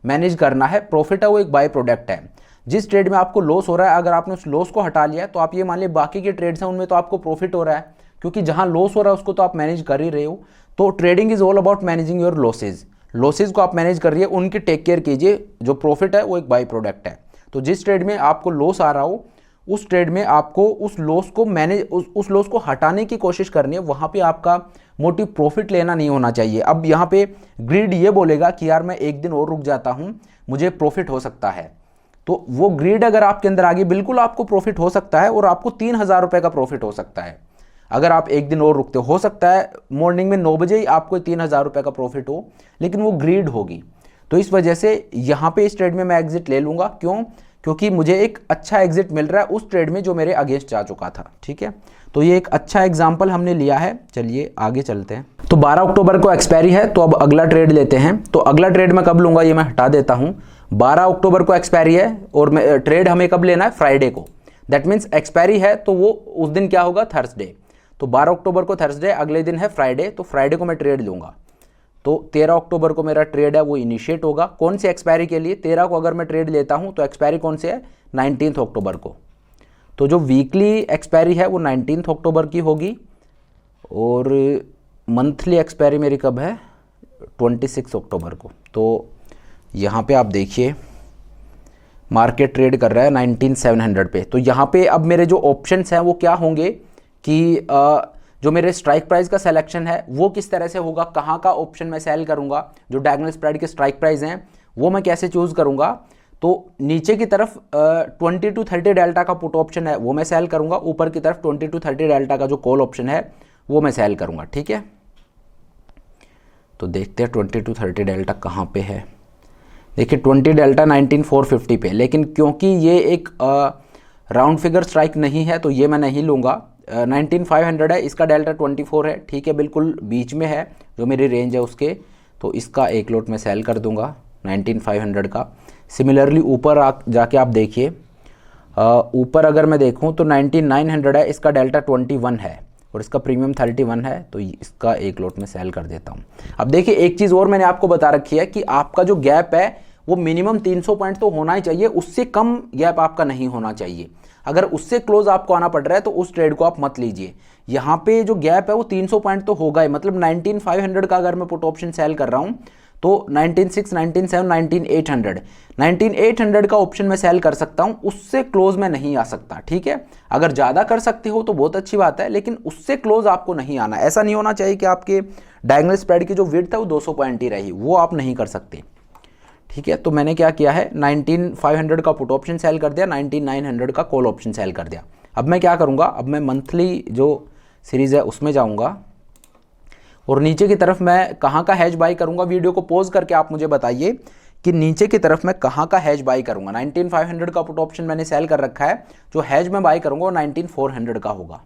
मैनेज करना है, प्रॉफिट है वो एक बाय प्रोडक्ट है। जिस ट्रेड में आपको लॉस हो रहा है, अगर आपने उस लॉस को हटा लिया तो आप ये मान लिया बाकी के ट्रेड्स हैं उनमें तो आपको प्रॉफिट हो रहा है, क्योंकि जहां लॉस हो रहा है उसको तो आप मैनेज कर ही रहे हो। तो trading is all about managing your losses. Losses को आप मैनेज करिए, उनकी टेक केयर कीजिए। जो प्रॉफिट है वो एक बाय प्रोडक्ट है। तो जिस ट्रेड में आपको लॉस आ रहा हो उस ट्रेड में आपको उस लॉस को मैनेज, उस लॉस को हटाने की कोशिश करनी है। वहाँ पे आपका मोटिव प्रॉफिट लेना नहीं होना चाहिए। अब यहाँ पे ग्रीड ये बोलेगा कि यार मैं एक दिन और रुक जाता हूँ, मुझे प्रॉफिट हो सकता है। तो वो ग्रीड अगर आपके अंदर आ गई, बिल्कुल आपको प्रॉफिट हो सकता है और आपको 3,000 रुपये का प्रॉफिट हो सकता है। अगर आप एक दिन और रुकते हो सकता है मॉर्निंग में 9 बजे ही आपको 3,000 रुपये का प्रॉफिट हो, लेकिन वो ग्रीड होगी। तो इस वजह से यहाँ पे इस ट्रेड में मैं एग्जिट ले लूँगा। क्यों? क्योंकि मुझे एक अच्छा एग्जिट मिल रहा है उस ट्रेड में जो मेरे अगेंस्ट जा चुका था, ठीक है। तो ये एक अच्छा एग्जाम्पल हमने लिया है। चलिए आगे चलते हैं। तो 12 अक्टूबर को एक्सपायरी है, तो अब अगला ट्रेड लेते हैं। तो अगला ट्रेड मैं कब लूँगा ये मैं हटा देता हूँ। 12 अक्टूबर को एक्सपायरी है और ट्रेड हमें कब लेना है? फ्राइडे को। दैट मीन्स एक्सपायरी है तो वो उस दिन क्या होगा? थर्सडे। तो 12 अक्टूबर को थर्सडे, अगले दिन है फ्राइडे, तो फ्राइडे को मैं ट्रेड लूँगा। तो 13 अक्टूबर को मेरा ट्रेड है वो इनिशिएट होगा। कौन सी एक्सपायरी के लिए? 13 को अगर मैं ट्रेड लेता हूँ तो एक्सपायरी कौन से है? 19 अक्टूबर को। तो जो वीकली एक्सपायरी है वो 19 अक्टूबर की होगी और मंथली एक्सपायरी मेरी कब है? 26 अक्टूबर को। तो यहाँ पे आप देखिए मार्केट ट्रेड कर रहा है 19700 पे। तो यहाँ पे अब मेरे जो ऑप्शंस हैं वो क्या होंगे कि जो मेरे स्ट्राइक प्राइस का सिलेक्शन है वो किस तरह से होगा, कहाँ का ऑप्शन मैं सेल करूँगा, जो डायगोनल स्प्रेड के स्ट्राइक प्राइस हैं वो मैं कैसे चूज़ करूँगा। तो नीचे की तरफ 20 to 30 डेल्टा का पुट ऑप्शन है वो मैं सेल करूँगा, ऊपर की तरफ 20 to 30 डेल्टा का जो कॉल ऑप्शन है वो मैं सेल करूँगा। ठीक है, तो देखते हैं 20 to 30 डेल्टा कहाँ पे है। देखिए 20 डेल्टा 19450 पे, लेकिन क्योंकि ये एक राउंड फिगर स्ट्राइक नहीं है तो ये मैं नहीं लूँगा। 19500 है, इसका डेल्टा 24 है। ठीक है, बिल्कुल बीच में है जो मेरी रेंज है उसके, तो इसका एक लॉट मैं सेल कर दूंगा 19500 का। सिमिलरली ऊपर जाके आप देखिए, ऊपर अगर मैं देखूं तो 19900 है, इसका डेल्टा 21 है और इसका प्रीमियम 31 है, तो इसका एक लॉट में सेल कर देता हूं। अब देखिए एक चीज़ और मैंने आपको बता रखी है कि आपका जो गैप है वो मिनिमम 300 पॉइंट तो होना ही चाहिए, उससे कम गैप आपका नहीं होना चाहिए। अगर उससे क्लोज आपको आना पड़ रहा है तो उस ट्रेड को आप मत लीजिए। यहाँ पे जो गैप है वो 300 पॉइंट तो होगा ही, मतलब 19500 का अगर मैं पुट ऑप्शन सेल कर रहा हूँ तो 196, 197, 19800 19800 का ऑप्शन मैं सेल कर सकता हूँ, उससे क्लोज मैं नहीं आ सकता। ठीक है, अगर ज़्यादा कर सकते हो तो बहुत अच्छी बात है, लेकिन उससे क्लोज आपको नहीं आना। ऐसा नहीं होना चाहिए कि आपके डायगोनल स्प्रेड की जो विड्थ है वो 200 पॉइंट ही रही, वो आप नहीं कर सकते। ठीक है, तो मैंने क्या किया है 19500 का पुट ऑप्शन सेल कर दिया, 19900 का कॉल ऑप्शन सेल कर दिया। अब मैं क्या करूँगा, अब मैं मंथली जो सीरीज़ है उसमें जाऊँगा और नीचे की तरफ मैं कहाँ का हैज बाई करूँगा। वीडियो को पॉज करके आप मुझे बताइए कि नीचे की तरफ मैं कहाँ का हैज बाई करूँगा। 19500 का पुट ऑप्शन मैंने सेल कर रखा है, जो हैज मैं बाई करूँगा वो 19400 का होगा।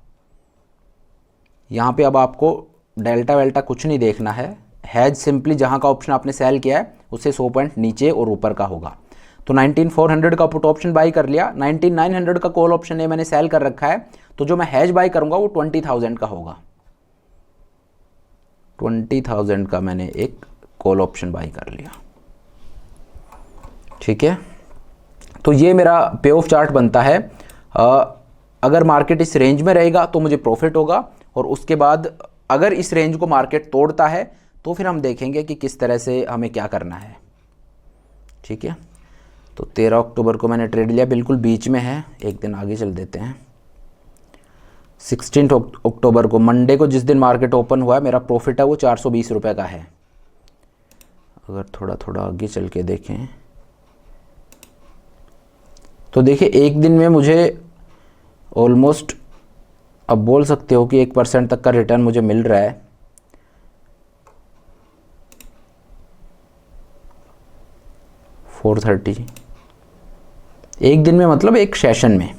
यहाँ पे अब आपको डेल्टा वेल्टा कुछ नहीं देखना है, हैज सिंपली जहाँ का ऑप्शन आपने सेल किया है उससे 100 पॉइंट नीचे और ऊपर का होगा। तो 19400 का पुट ऑप्शन बाई कर लिया, 19900 का कॉल ऑप्शन है मैंने सेल कर रखा है, तो जो मैं हैज बाई करूँगा वो 20000 का होगा। 20000 का मैंने एक कॉल ऑप्शन बाई कर लिया। ठीक है, तो ये मेरा पे ऑफ चार्ट बनता है। अगर मार्केट इस रेंज में रहेगा तो मुझे प्रॉफिट होगा, और उसके बाद अगर इस रेंज को मार्केट तोड़ता है तो फिर हम देखेंगे कि किस तरह से हमें क्या करना है। ठीक है, तो 13 अक्टूबर को मैंने ट्रेड लिया, बिल्कुल बीच में है, एक दिन आगे चल देते हैं। 16 अक्टूबर को मंडे को जिस दिन मार्केट ओपन हुआ है, मेरा प्रॉफिट है वो 420 रुपये का है। अगर थोड़ा थोड़ा आगे चल के देखें तो देखिए एक दिन में मुझे ऑलमोस्ट, अब बोल सकते हो कि 1% तक का रिटर्न मुझे मिल रहा है। $430 एक दिन में, मतलब एक सेशन में,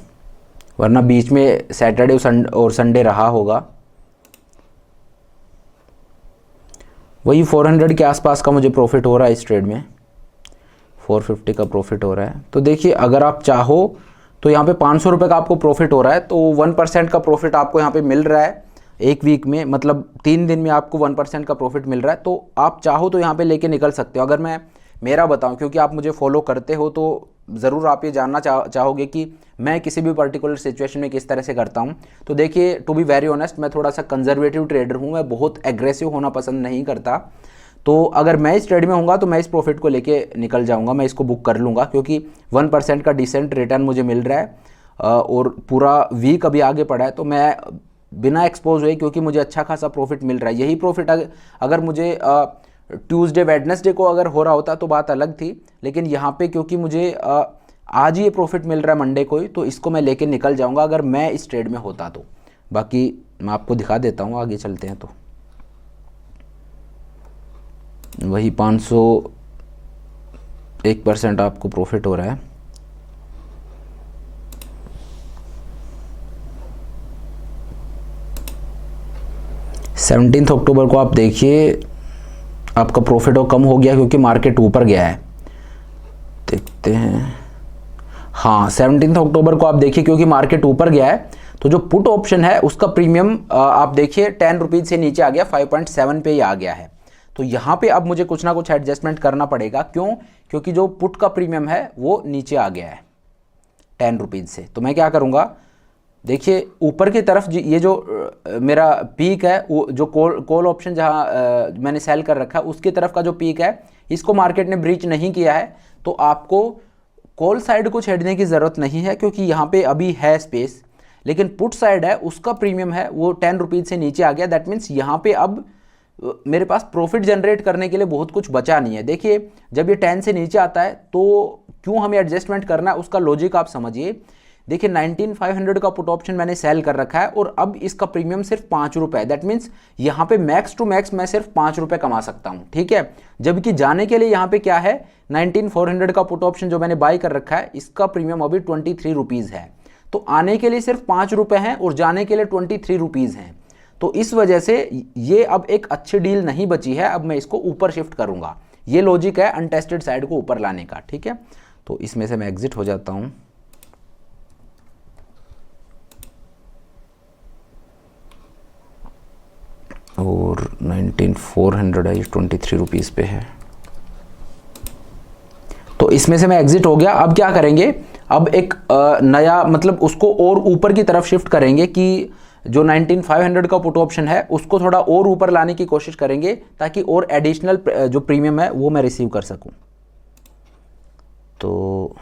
वरना बीच में सैटरडे और संडे रहा होगा। वही 400 के आसपास का मुझे प्रॉफिट हो रहा है इस ट्रेड में, 450 का प्रॉफिट हो रहा है। तो देखिए अगर आप चाहो तो यहाँ पे 500 रुपये का आपको प्रॉफिट हो रहा है, तो 1% का प्रॉफिट आपको यहाँ पे मिल रहा है एक वीक में, मतलब 3 दिन में आपको 1% का प्रॉफिट मिल रहा है। तो आप चाहो तो यहाँ पे लेके निकल सकते हो। अगर मैं मेरा बताऊं, क्योंकि आप मुझे फॉलो करते हो तो ज़रूर आप ये जानना चाहोगे कि मैं किसी भी पर्टिकुलर सिचुएशन में किस तरह से करता हूं। तो देखिए टू बी वेरी ऑनेस्ट, मैं थोड़ा सा कंजर्वेटिव ट्रेडर हूं, मैं बहुत एग्रेसिव होना पसंद नहीं करता। तो अगर मैं इस ट्रेड में होऊंगा तो मैं इस प्रॉफिट को लेके निकल जाऊंगा, मैं इसको बुक कर लूँगा, क्योंकि 1% का डिसेंट रिटर्न मुझे मिल रहा है और पूरा वीक अभी आगे पड़ा है, तो मैं बिना एक्सपोज हुए, क्योंकि मुझे अच्छा खासा प्रॉफिट मिल रहा है। यही प्रॉफिट अगर मुझे ट्यूसडे वेडनेसडे को अगर हो रहा होता तो बात अलग थी, लेकिन यहाँ पे क्योंकि मुझे आज ही ये प्रॉफिट मिल रहा है मंडे को ही, तो इसको मैं लेके निकल जाऊँगा अगर मैं इस ट्रेड में होता तो। बाकी मैं आपको दिखा देता हूँ, आगे चलते हैं। तो वही 501% आपको प्रॉफिट हो रहा है। अक्टूबर को आप देखिए आपका प्रॉफिट और कम हो गया क्योंकि मार्केट ऊपर गया है। देखते हैं, हाँ 17 अक्टूबर को आप देखिए क्योंकि मार्केट ऊपर गया है तो जो पुट ऑप्शन है उसका प्रीमियम आप देखिए 10 रुपीज़ से नीचे आ गया, 5.7 पे ही आ गया है। तो यहाँ पे अब मुझे कुछ ना कुछ एडजस्टमेंट करना पड़ेगा। क्यों? क्योंकि जो पुट का प्रीमियम है वो नीचे आ गया है 10 रुपीज़ से। तो मैं क्या करूँगा, देखिए ऊपर की तरफ ये जो मेरा पीक है, वो जो कॉल ऑप्शन जहाँ मैंने सेल कर रखा है उसकी तरफ का जो पीक है इसको मार्केट ने ब्रीच नहीं किया है तो आपको कॉल साइड को छेड़ने की ज़रूरत नहीं है, क्योंकि यहाँ पे अभी है स्पेस। लेकिन पुट साइड है, उसका प्रीमियम है वो 10 रुपीज़ से नीचे आ गया। दैट मीन्स यहाँ पे अब मेरे पास प्रॉफिट जनरेट करने के लिए बहुत कुछ बचा नहीं है। देखिए जब ये 10 से नीचे आता है तो क्यों हमें एडजस्टमेंट करना है, उसका लॉजिक आप समझिए। देखिए 19,500 का पुट ऑप्शन मैंने सेल कर रखा है और अब इसका प्रीमियम सिर्फ 5 रुपये है। दैट मीन्स यहाँ पे मैक्स टू मैक्स मैं सिर्फ 5 रुपये कमा सकता हूँ, ठीक है। जबकि जाने के लिए यहाँ पे क्या है, 19,400 का पुट ऑप्शन जो मैंने बाई कर रखा है इसका प्रीमियम अभी 23 रुपीज़ है। तो आने के लिए सिर्फ 5 रुपये हैं और जाने के लिए 23 रुपीज़ हैं। तो इस वजह से ये अब एक अच्छी डील नहीं बची है, अब मैं इसको ऊपर शिफ्ट करूँगा। ये लॉजिक है अनटेस्टेड साइड को ऊपर लाने का, ठीक है। तो इसमें से मैं एग्जिट हो जाता हूँ। और 19,400 है, 23 रुपीज़ पे है। तो इसमें से मैं एग्जिट हो गया। अब क्या करेंगे, अब एक नया मतलब उसको और ऊपर की तरफ शिफ्ट करेंगे कि जो 19,500 का पुट ऑप्शन है उसको थोड़ा और ऊपर लाने की कोशिश करेंगे ताकि और एडिशनल जो प्रीमियम है वो मैं रिसीव कर सकूं। तो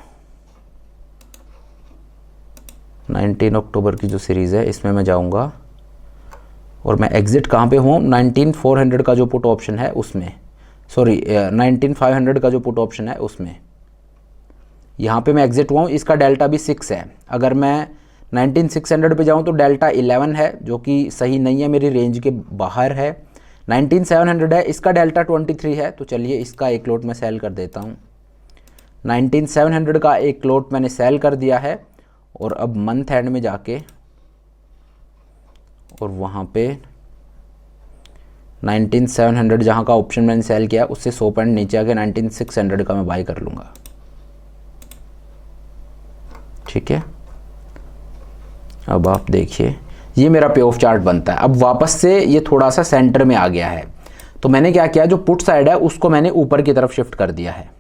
19 अक्टूबर की जो सीरीज़ है इसमें मैं जाऊंगा और मैं एग्जिट कहाँ पे हूँ, 19,400 का जो पुट ऑप्शन है उसमें, सॉरी 19,500 का जो पुट ऑप्शन है उसमें, यहाँ पे मैं एग्जिट हुआ हूँ। इसका डेल्टा भी 6 है। अगर मैं 19,600 पे जाऊँ तो डेल्टा 11 है, जो कि सही नहीं है, मेरी रेंज के बाहर है। 19,700 है, इसका डेल्टा 23 है। तो चलिए इसका एक लॉट मैं सेल कर देता हूँ। 19,700 का एक लॉट मैंने सेल कर दिया है और अब मंथ एंड में जाके और वहाँ पे 19,700 जहाँ का ऑप्शन मैंने सेल किया उससे 100 पॉइंट नीचे आके 19,600 का मैं बाई कर लूँगा, ठीक है। अब आप देखिए ये मेरा पे ऑफ चार्ट बनता है। अब वापस से ये थोड़ा सा सेंटर में आ गया है, तो मैंने क्या किया, जो पुट साइड है उसको मैंने ऊपर की तरफ शिफ्ट कर दिया है,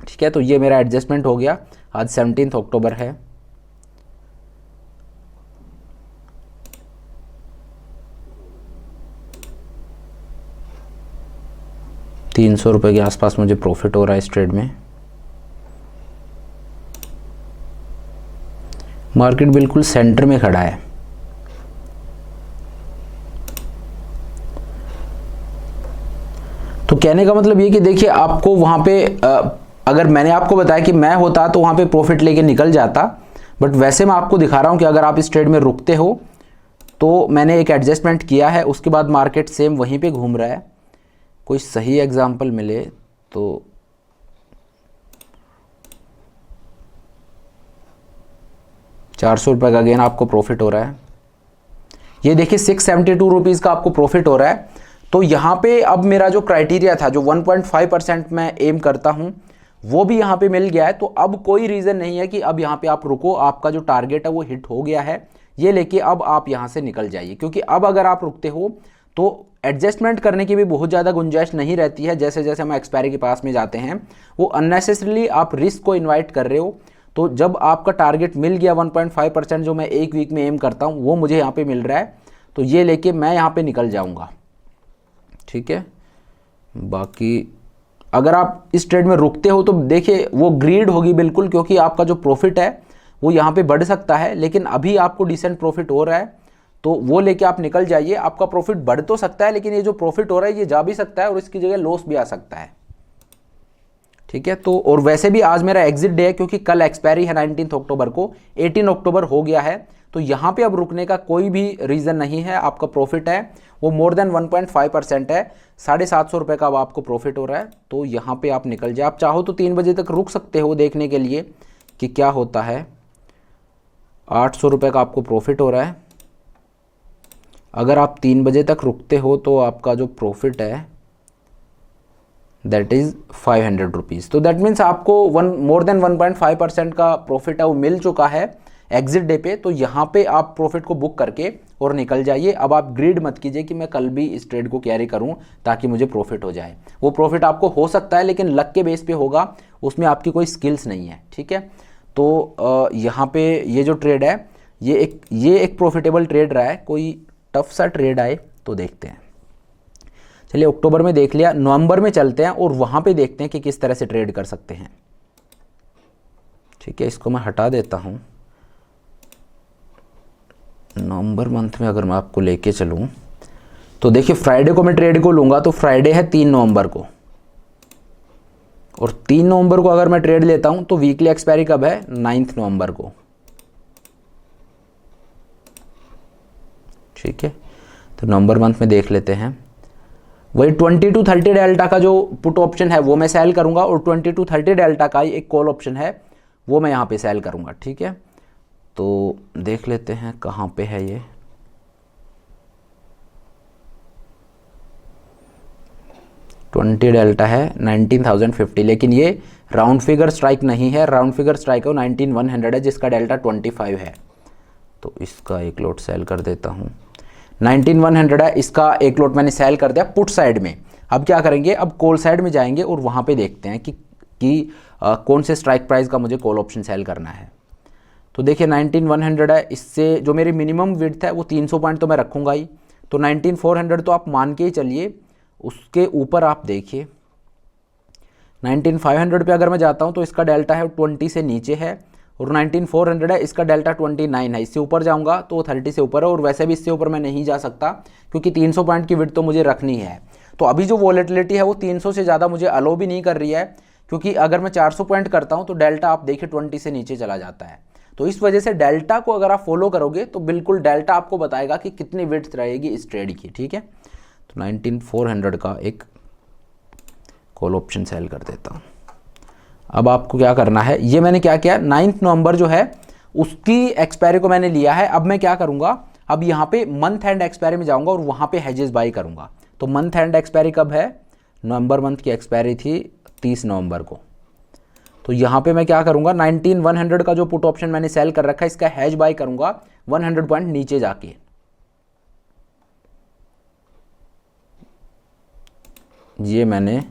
ठीक है। तो ये मेरा एडजस्टमेंट हो गया। आज 17 अक्टूबर है। ₹300 के आसपास मुझे प्रॉफिट हो रहा है इस ट्रेड में। मार्केट बिल्कुल सेंटर में खड़ा है। तो कहने का मतलब ये कि देखिए आपको वहाँ पे अगर मैंने आपको बताया कि मैं होता तो वहाँ पे प्रॉफिट लेके निकल जाता, बट वैसे मैं आपको दिखा रहा हूँ कि अगर आप इस ट्रेड में रुकते हो तो मैंने एक एडजस्टमेंट किया है, उसके बाद मार्केट सेम वहीं पे घूम रहा है। कोई सही एग्जाम्पल मिले तो ₹400 का गेन आपको प्रॉफिट हो रहा है। ये देखिए 672 रुपीज़ का आपको प्रॉफिट हो रहा है। तो यहाँ पे अब मेरा जो क्राइटेरिया था, जो 1.5% मैं एम करता हूँ, वो भी यहाँ पे मिल गया है। तो अब कोई रीज़न नहीं है कि अब यहाँ पे आप रुको, आपका जो टारगेट है वो हिट हो गया है, ये लेके अब आप यहाँ से निकल जाइए। क्योंकि अब अगर आप रुकते हो तो एडजस्टमेंट करने की भी बहुत ज़्यादा गुंजाइश नहीं रहती है। जैसे जैसे हम एक्सपायरी के पास में जाते हैं वो अननेसेसरीली आप रिस्क को इन्वाइट कर रहे हो। तो जब आपका टारगेट मिल गया 1.5% जो मैं एक वीक में एम करता हूँ वो मुझे यहाँ पे मिल रहा है, तो ये लेके मैं यहाँ पे निकल जाऊँगा, ठीक है। बाकी अगर आप इस ट्रेड में रुकते हो तो देखिए वो ग्रीड होगी बिल्कुल, क्योंकि आपका जो प्रॉफिट है वो यहाँ पे बढ़ सकता है। लेकिन अभी आपको डिसेंट प्रॉफिट हो रहा है तो वो लेके आप निकल जाइए। आपका प्रॉफिट बढ़ तो सकता है, लेकिन ये जो प्रॉफिट हो रहा है ये जा भी सकता है और इसकी जगह लॉस भी आ सकता है, ठीक है। तो और वैसे भी आज मेरा एग्जिट डे है, क्योंकि कल एक्सपायरी है 19 अक्टूबर को, 18 अक्टूबर हो गया है। तो यहाँ पे अब रुकने का कोई भी रीज़न नहीं है। आपका प्रॉफिट है वो मोर देन 1.5% है, ₹750 का अब आपको प्रॉफिट हो रहा है। तो यहाँ पे आप निकल जाए। आप चाहो तो 3 बजे तक रुक सकते हो देखने के लिए कि क्या होता है। ₹800 का आपको प्रॉफिट हो रहा है। अगर आप 3 बजे तक रुकते हो तो आपका जो प्रॉफिट है दैट इज़ ₹500। तो दैट मीन्स आपको मोर देन 1.5% का प्रॉफिट है वो मिल चुका है एग्जिट डे पे। तो यहाँ पे आप प्रॉफिट को बुक करके और निकल जाइए। अब आप ग्रीड मत कीजिए कि मैं कल भी इस ट्रेड को कैरी करूँ ताकि मुझे प्रॉफिट हो जाए। वो प्रॉफिट आपको हो सकता है लेकिन लक के बेस पे होगा, उसमें आपकी कोई स्किल्स नहीं है, ठीक है। तो यहाँ पे ये जो ट्रेड है ये एक प्रॉफिटेबल ट्रेड रहा है। कोई टफ सा ट्रेड आए तो देखते हैं। चलिए अक्टूबर में देख लिया, नवंबर में चलते हैं और वहाँ पे देखते हैं कि किस तरह से ट्रेड कर सकते हैं। ठीक है, इसको मैं हटा देता हूँ। नवंबर मंथ में अगर मैं आपको लेके चलूँ तो देखिए फ्राइडे को मैं ट्रेड को लूँगा तो फ्राइडे है 3 नवंबर को, और 3 नवंबर को अगर मैं ट्रेड लेता हूँ तो वीकली एक्सपायरी कब है, 9 नवंबर को। ठीक है, तो नवंबर मंथ में देख लेते हैं। वही 20 to 30 डेल्टा का जो पुट ऑप्शन है वो मैं सेल करूंगा, और 20 to 30 डेल्टा का एक कॉल ऑप्शन है वो मैं यहाँ पे सेल करूंगा। ठीक है, तो देख लेते हैं कहाँ पे है ये। ट्वेंटी डेल्टा है 19,050, लेकिन ये राउंड फिगर स्ट्राइक नहीं है, राउंड फिगर स्ट्राइक है 19,100 है जिसका डेल्टा 25 है। तो इसका एक लॉट सेल कर देता हूँ। 19,100 है, इसका एक लॉट मैंने सेल कर दिया पुट साइड में। अब क्या करेंगे, अब कॉल साइड में जाएंगे और वहाँ पे देखते हैं कि कौन से स्ट्राइक प्राइस का मुझे कॉल ऑप्शन सेल करना है। तो देखिए 19,100 है, इससे जो मेरी मिनिमम विड्थ है वो 300 पॉइंट तो मैं रखूँगा ही, तो 19,400 तो आप मान के ही चलिए। उसके ऊपर आप देखिए 19,500 पे अगर मैं जाता हूँ तो इसका डेल्टा है 20 से नीचे है, और 19,400 है, इसका डेल्टा 29 है। इससे ऊपर जाऊंगा तो 30 से ऊपर है, और वैसे भी इससे ऊपर मैं नहीं जा सकता क्योंकि 300 पॉइंट की विड्थ तो मुझे रखनी है। तो अभी जो वॉलेटिलिटी है वो 300 से ज़्यादा मुझे अलो भी नहीं कर रही है, क्योंकि अगर मैं 400 पॉइंट करता हूँ तो डेल्टा आप देखिए 20 से नीचे चला जाता है। तो इस वजह से डेल्टा को अगर आप फॉलो करोगे तो बिल्कुल डेल्टा आपको बताएगा कि कितनी विड्थ रहेगी इस ट्रेड की। ठीक है, तो 19,400 का एक कॉल ऑप्शन सेल कर देता हूँ। अब आपको क्या करना है, ये मैंने क्या किया, 9 नवंबर जो है उसकी एक्सपायरी को मैंने लिया है। अब मैं क्या करूँगा, अब यहाँ पे मंथ एंड एक्सपायरी में जाऊँगा और वहाँ पे हेजेस बाई करूँगा। तो मंथ एंड एक्सपायरी कब है, नवंबर मंथ की एक्सपायरी थी 30 नवंबर को। तो यहाँ पे मैं क्या करूँगा, 19,100 का जो पुट ऑप्शन मैंने सेल कर रखा है इसका हेज बाई करूँगा 100 पॉइंट नीचे जाके। ये मैंने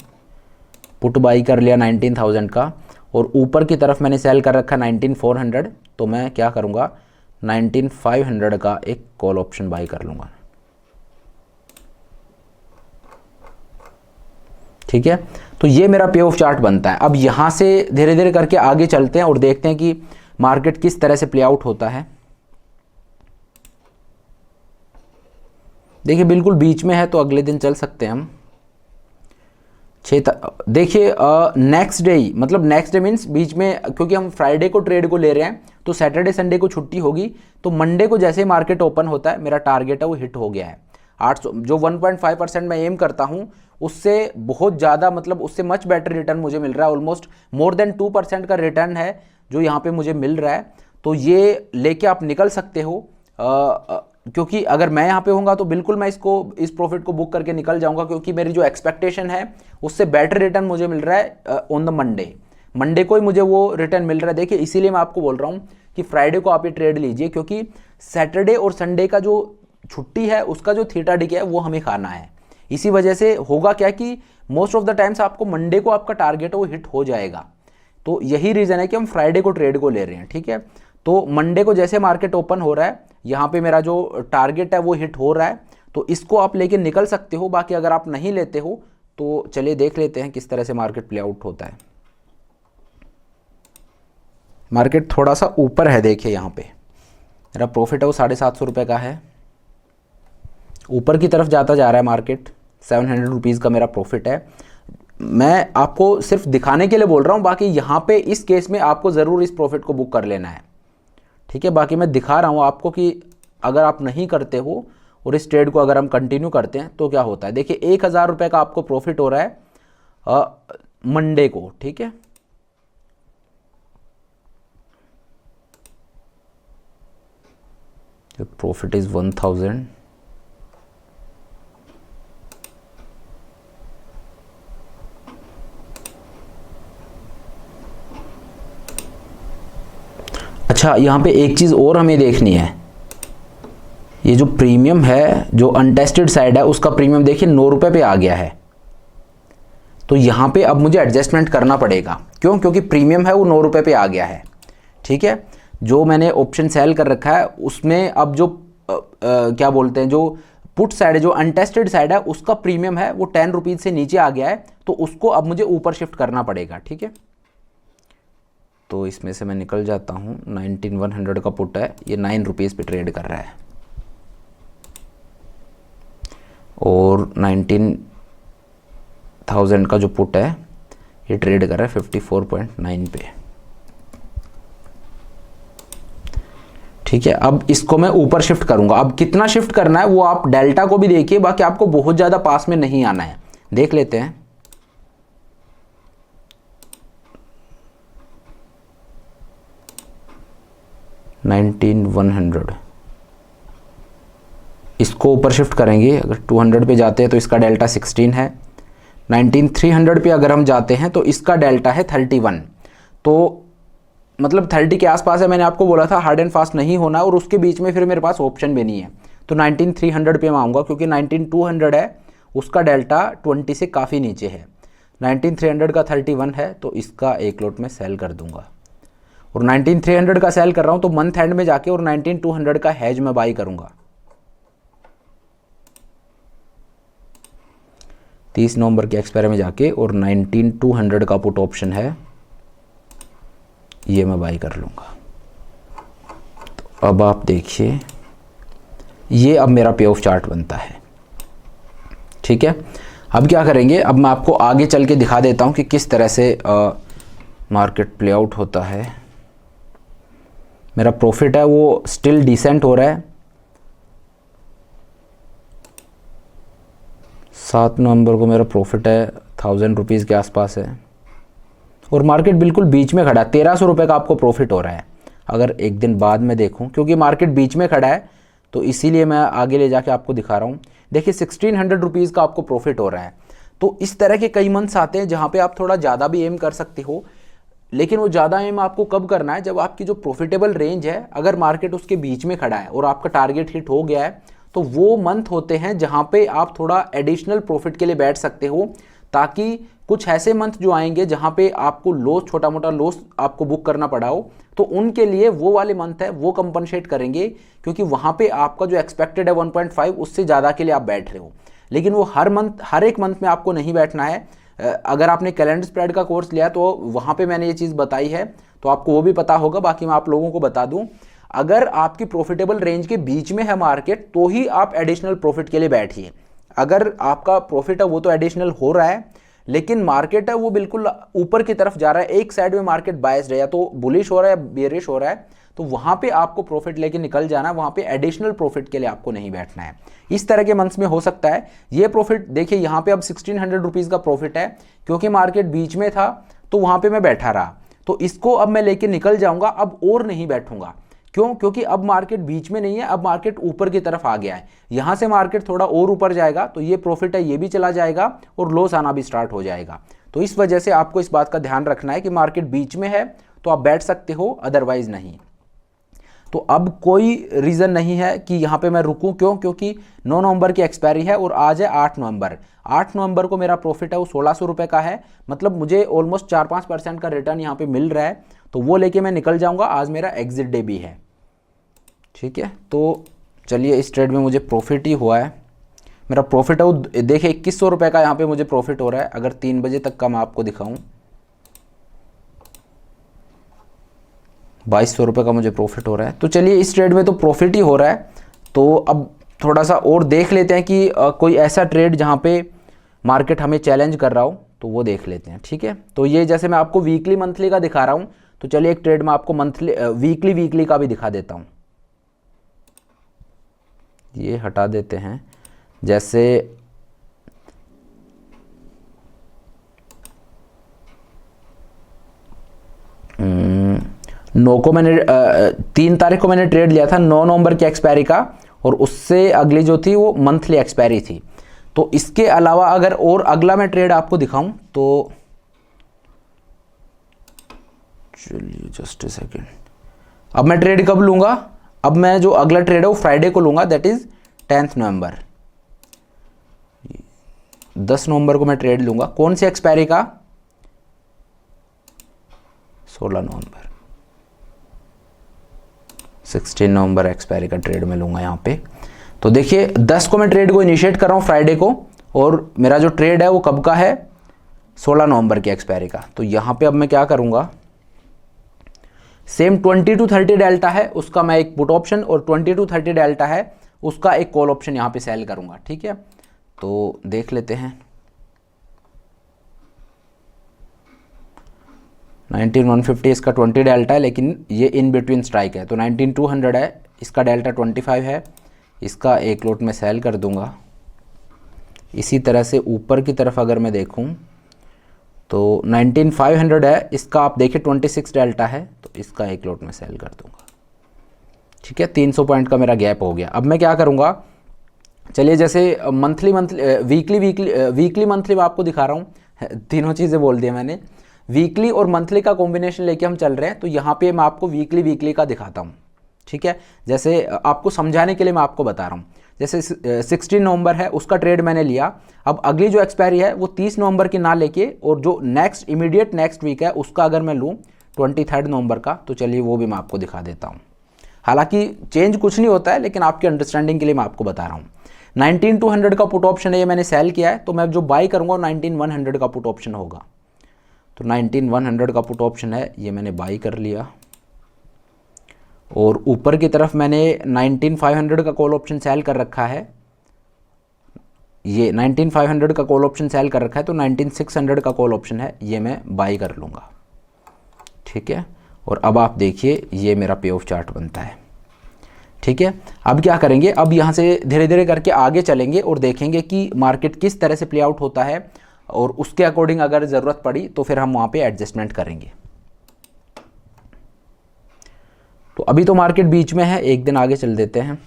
पुट बाई कर लिया 19,000 का, और ऊपर की तरफ मैंने सेल कर रखा 19,400। तो मैं क्या करूँगा, 19,500 का एक कॉल ऑप्शन बाई कर लूँगा। ठीक है, तो ये मेरा पे ऑफ चार्ट बनता है। अब यहाँ से धीरे धीरे करके आगे चलते हैं और देखते हैं कि मार्केट किस तरह से प्ले आउट होता है। देखिए बिल्कुल बीच में है तो अगले दिन चल सकते हैं हम। देखिए नेक्स्ट डे, मतलब नेक्स्ट डे मीन्स बीच में, क्योंकि हम फ्राइडे को ट्रेड को ले रहे हैं तो सैटरडे संडे को छुट्टी होगी, तो मंडे को जैसे मार्केट ओपन होता है मेरा टारगेट है वो हिट हो गया है 800। जो 1.5% मैं एम करता हूँ उससे बहुत ज़्यादा, मतलब उससे मच बेटर रिटर्न मुझे मिल रहा है। ऑलमोस्ट मोर देन 2% का रिटर्न है जो यहाँ पे मुझे मिल रहा है। तो ये लेके आप निकल सकते हो, क्योंकि अगर मैं यहाँ पे होऊंगा तो बिल्कुल मैं इस प्रॉफिट को बुक करके निकल जाऊंगा, क्योंकि मेरी जो एक्सपेक्टेशन है उससे बेटर रिटर्न मुझे मिल रहा है ऑन द मंडे को ही मुझे वो रिटर्न मिल रहा है। देखिए इसीलिए मैं आपको बोल रहा हूँ कि फ्राइडे को आप ये ट्रेड लीजिए, क्योंकि सैटरडे और संडे का जो छुट्टी है उसका जो थीटा डिके है वो हमें खाना है। इसी वजह से होगा क्या कि मोस्ट ऑफ द टाइम्स आपको मंडे को आपका टारगेट है वो हिट हो जाएगा। तो यही रीज़न है कि हम फ्राइडे को ट्रेड को ले रहे हैं। ठीक है, तो मंडे को जैसे मार्केट ओपन हो रहा है यहाँ पे मेरा जो टारगेट है वो हिट हो रहा है, तो इसको आप लेके निकल सकते हो। बाकी अगर आप नहीं लेते हो तो चलिए देख लेते हैं किस तरह से मार्केट प्ले आउट होता है। मार्केट थोड़ा सा ऊपर है, देखिए यहाँ पे मेरा प्रॉफिट है वो 750 रुपये का है, ऊपर की तरफ जाता जा रहा है मार्केट। 700 रुपीज़ का मेरा प्रॉफिट है। मैं आपको सिर्फ दिखाने के लिए बोल रहा हूँ, बाकी यहाँ पे इस केस में आपको ज़रूर इस प्रॉफिट को बुक कर लेना है। ठीक है, बाकी मैं दिखा रहा हूँ आपको कि अगर आप नहीं करते हो और इस ट्रेड को अगर हम कंटिन्यू करते हैं तो क्या होता है। देखिए 1,000 रुपये का आपको प्रॉफिट हो रहा है मंडे को। ठीक है, प्रॉफिट इज 1,000। अच्छा, यहाँ पे एक चीज़ और हमें देखनी है, ये जो प्रीमियम है, जो अनटेस्टेड साइड है उसका प्रीमियम देखिए 9 रुपये पे आ गया है। तो यहाँ पे अब मुझे एडजस्टमेंट करना पड़ेगा। क्यों? क्योंकि प्रीमियम है वो 9 रुपये पे आ गया है। ठीक है, जो मैंने ऑप्शन सेल कर रखा है उसमें अब जो क्या बोलते हैं, जो पुट साइड जो अनटेस्टेड साइड है उसका प्रीमियम है वो 10 रुपीज़ से नीचे आ गया है, तो उसको अब मुझे ऊपर शिफ्ट करना पड़ेगा। ठीक है, तो इसमें से मैं निकल जाता हूँ। 19100 का पुट है, ये 9 रुपीज़ पे ट्रेड कर रहा है, और 19,000 का जो पुट है ये ट्रेड कर रहा है 54.9 पे। ठीक है, अब इसको मैं ऊपर शिफ्ट करूंगा। अब कितना शिफ्ट करना है वो आप डेल्टा को भी देखिए, बाकी आपको बहुत ज़्यादा पास में नहीं आना है। देख लेते हैं। $19,100 इसको ऊपर शिफ्ट करेंगे। अगर 200 पे जाते हैं तो इसका डेल्टा 16 है। 19,300 पे अगर हम जाते हैं तो इसका डेल्टा है 31, तो मतलब 30 के आसपास है। मैंने आपको बोला था हार्ड एंड फास्ट नहीं होना, और उसके बीच में फिर मेरे पास ऑप्शन भी नहीं है। तो 19,300 पे मैं आऊँगा, क्योंकि 19,200 है उसका डेल्टा 20 से काफ़ी नीचे है। 19,300 का 31 है, तो इसका एक लॉट में सेल कर दूंगा, और 19,300 का सेल कर रहा हूँ तो मंथ एंड में जाके और 19,200 का हैज में बाई करूँगा। 30 नवंबर के एक्सपायरी में जाके और 19,200 का पुट ऑप्शन है, ये मैं बाई कर लूँगा। तो अब आप देखिए, ये अब मेरा पे ऑफ चार्ट बनता है। ठीक है, अब क्या करेंगे, अब मैं आपको आगे चल के दिखा देता हूँ कि किस तरह से मार्केट प्ले आउट होता है। मेरा प्रॉफिट है वो स्टिल डिसेंट हो रहा है। 7 नवंबर को मेरा प्रॉफिट है 1000 रुपीज़ के आसपास है, और मार्केट बिल्कुल बीच में खड़ा है। 1300 रुपये का आपको प्रॉफिट हो रहा है। अगर एक दिन बाद में देखूं, क्योंकि मार्केट बीच में खड़ा है तो इसीलिए मैं आगे ले जाके आपको दिखा रहा हूं। देखिए 1600 रुपीज़ का आपको प्रॉफिट हो रहा है। तो इस तरह के कई मंथ्स आते हैं जहां पे आप थोड़ा ज़्यादा भी एम कर सकते हो, लेकिन वो ज़्यादा एम आपको कब करना है, जब आपकी जो प्रॉफिटेबल रेंज है अगर मार्केट उसके बीच में खड़ा है और आपका टारगेट हिट हो गया है, तो वो मंथ होते हैं जहां पे आप थोड़ा एडिशनल प्रॉफिट के लिए बैठ सकते हो, ताकि कुछ ऐसे मंथ जो आएंगे जहां पे आपको लॉस, छोटा मोटा लॉस आपको बुक करना पड़ा हो, तो उनके लिए वो वाले मंथ है वो कंपनसेट करेंगे, क्योंकि वहां पे आपका जो एक्सपेक्टेड है 1.5 उससे ज़्यादा के लिए आप बैठ रहे हो। लेकिन वो हर एक मंथ में आपको नहीं बैठना है। अगर आपने कैलेंडर स्प्रेड का कोर्स लिया तो वहाँ पे मैंने ये चीज़ बताई है, तो आपको वो भी पता होगा। बाकी मैं आप लोगों को बता दूं, अगर आपकी प्रॉफिटेबल रेंज के बीच में है मार्केट, तो ही आप एडिशनल प्रॉफिट के लिए बैठिए। अगर आपका प्रॉफिट है वो तो एडिशनल हो रहा है, लेकिन मार्केट है वो बिल्कुल ऊपर की तरफ जा रहा है, एक साइड में मार्केट बायस्ड है, या तो बुलिश हो रहा है बेरिश हो रहा है, तो वहां पे आपको प्रॉफिट लेके निकल जाना है। वहां पे एडिशनल प्रॉफिट के लिए आपको नहीं बैठना है। इस तरह के मंथ्स में हो सकता है ये प्रॉफिट। देखिए यहाँ पे अब 1600 रुपीज़ का प्रॉफिट है, क्योंकि मार्केट बीच में था तो वहां पे मैं बैठा रहा, तो इसको अब मैं लेके निकल जाऊंगा, अब और नहीं बैठूंगा। क्यों? क्योंकि अब मार्केट बीच में नहीं है, अब मार्केट ऊपर की तरफ आ गया है। यहां से मार्केट थोड़ा और ऊपर जाएगा तो ये प्रॉफिट है ये भी चला जाएगा और लॉस आना भी स्टार्ट हो जाएगा। तो इस वजह से आपको इस बात का ध्यान रखना है कि मार्केट बीच में है तो आप बैठ सकते हो, अदरवाइज नहीं। तो अब कोई रीज़न नहीं है कि यहाँ पे मैं रुकूं। क्यों? क्योंकि 9 नवंबर की एक्सपायरी है और आज है 8 नवंबर। 8 नवंबर को मेरा प्रॉफिट है वो 1600 रुपये का है, मतलब मुझे ऑलमोस्ट 4-5% का रिटर्न यहाँ पे मिल रहा है, तो वो लेके मैं निकल जाऊँगा। आज मेरा एग्जिट डे भी है। ठीक है, तो चलिए इस ट्रेड में मुझे प्रॉफिट ही हुआ है। मेरा प्रॉफिट है वो देखिए 2100 रुपये का यहाँ पे मुझे प्रॉफिट हो रहा है। अगर 3 बजे तक का मैं आपको दिखाऊं, 2200 रुपये का मुझे प्रॉफिट हो रहा है। तो चलिए इस ट्रेड में तो प्रॉफिट ही हो रहा है। तो अब थोड़ा सा और देख लेते हैं कि कोई ऐसा ट्रेड जहाँ पे मार्केट हमें चैलेंज कर रहा हो, तो वो देख लेते हैं। ठीक है, तो ये जैसे मैं आपको वीकली मंथली का दिखा रहा हूँ, तो चलिए एक ट्रेड में आपको मंथली वीकली का भी दिखा देता हूँ। ये हटा देते हैं। जैसे नौ को मैंने 3 तारीख को मैंने ट्रेड लिया था 9 नवंबर की एक्सपायरी का, और उससे अगली जो थी वो मंथली एक्सपायरी थी। तो इसके अलावा अगर और अगला मैं ट्रेड आपको दिखाऊं तो चलिए जस्ट ए सेकेंड। अब मैं ट्रेड कब लूंगा? अब मैं जो अगला ट्रेड है वो फ्राइडे को लूंगा, दैट इज 10 नवंबर। 10 नवंबर को मैं ट्रेड लूंगा। कौन सी एक्सपायरी का? 16 नवंबर। 16 नवंबर एक्सपायरी का ट्रेड में लूंगा यहाँ पे। तो देखिए 10 को मैं ट्रेड को इनिशिएट कर रहा हूँ फ्राइडे को, और मेरा जो ट्रेड है वो कब का है, 16 नवंबर के एक्सपायरी का। तो यहाँ पे अब मैं क्या करूँगा, सेम 20 to 30 डेल्टा है उसका मैं एक पुट ऑप्शन, और 20 to 30 डेल्टा है उसका एक कॉल ऑप्शन यहाँ पे सेल करूँगा। ठीक है, तो देख लेते हैं। 19150 इसका 20 डेल्टा है, लेकिन ये इन बिटवीन स्ट्राइक है, तो 19200 है, इसका डेल्टा 25 है, इसका एक लॉट में सेल कर दूंगा। इसी तरह से ऊपर की तरफ अगर मैं देखूं तो 19500 है, इसका आप देखिए 26 डेल्टा है, तो इसका एक लॉट में सेल कर दूंगा। ठीक है, 300 पॉइंट का मेरा गैप हो गया। अब मैं क्या करूंगा, चलिए जैसे वीकली मंथली मैं आपको दिखा रहा हूँ, तीनों चीज़ें बोल दिया मैंने। वीकली और मंथली का कॉम्बिनेशन लेके हम चल रहे हैं, तो यहाँ पे मैं आपको वीकली का दिखाता हूँ। ठीक है, जैसे आपको समझाने के लिए मैं आपको बता रहा हूँ। जैसे 16 नवंबर है उसका ट्रेड मैंने लिया, अब अगली जो एक्सपायरी है वो 30 नवंबर की ना लेके, और जो इमीडिएट नेक्स्ट वीक है उसका अगर मैं लूँ 23 नवंबर का, तो चलिए वो भी मैं आपको दिखा देता हूँ। हालांकि चेंज कुछ नहीं होता है, लेकिन आपकी अंडरस्टैंडिंग के लिए मैं आपको बता रहा हूँ। 19200 का पुट ऑप्शन है, ये मैंने सेल किया है, तो मैं जो बाई करूँगा 19100 का पुट ऑप्शन होगा। तो 19100 का पुट ऑप्शन है, ये मैंने बाई कर लिया, और ऊपर की तरफ मैंने 19500 का कॉल ऑप्शन सेल कर रखा है। ये 19500 का कॉल ऑप्शन सेल कर रखा है, तो 19600 का कॉल ऑप्शन है, ये मैं बाई कर लूँगा। ठीक है, और अब आप देखिए ये मेरा पे ऑफ चार्ट बनता है। ठीक है, अब क्या करेंगे, अब यहाँ से धीरे धीरे करके आगे चलेंगे और देखेंगे कि मार्केट किस तरह से प्ले आउट होता है, और उसके अकॉर्डिंग अगर ज़रूरत पड़ी तो फिर हम वहाँ पे एडजस्टमेंट करेंगे। तो अभी तो मार्केट बीच में है, एक दिन आगे चल देते हैं।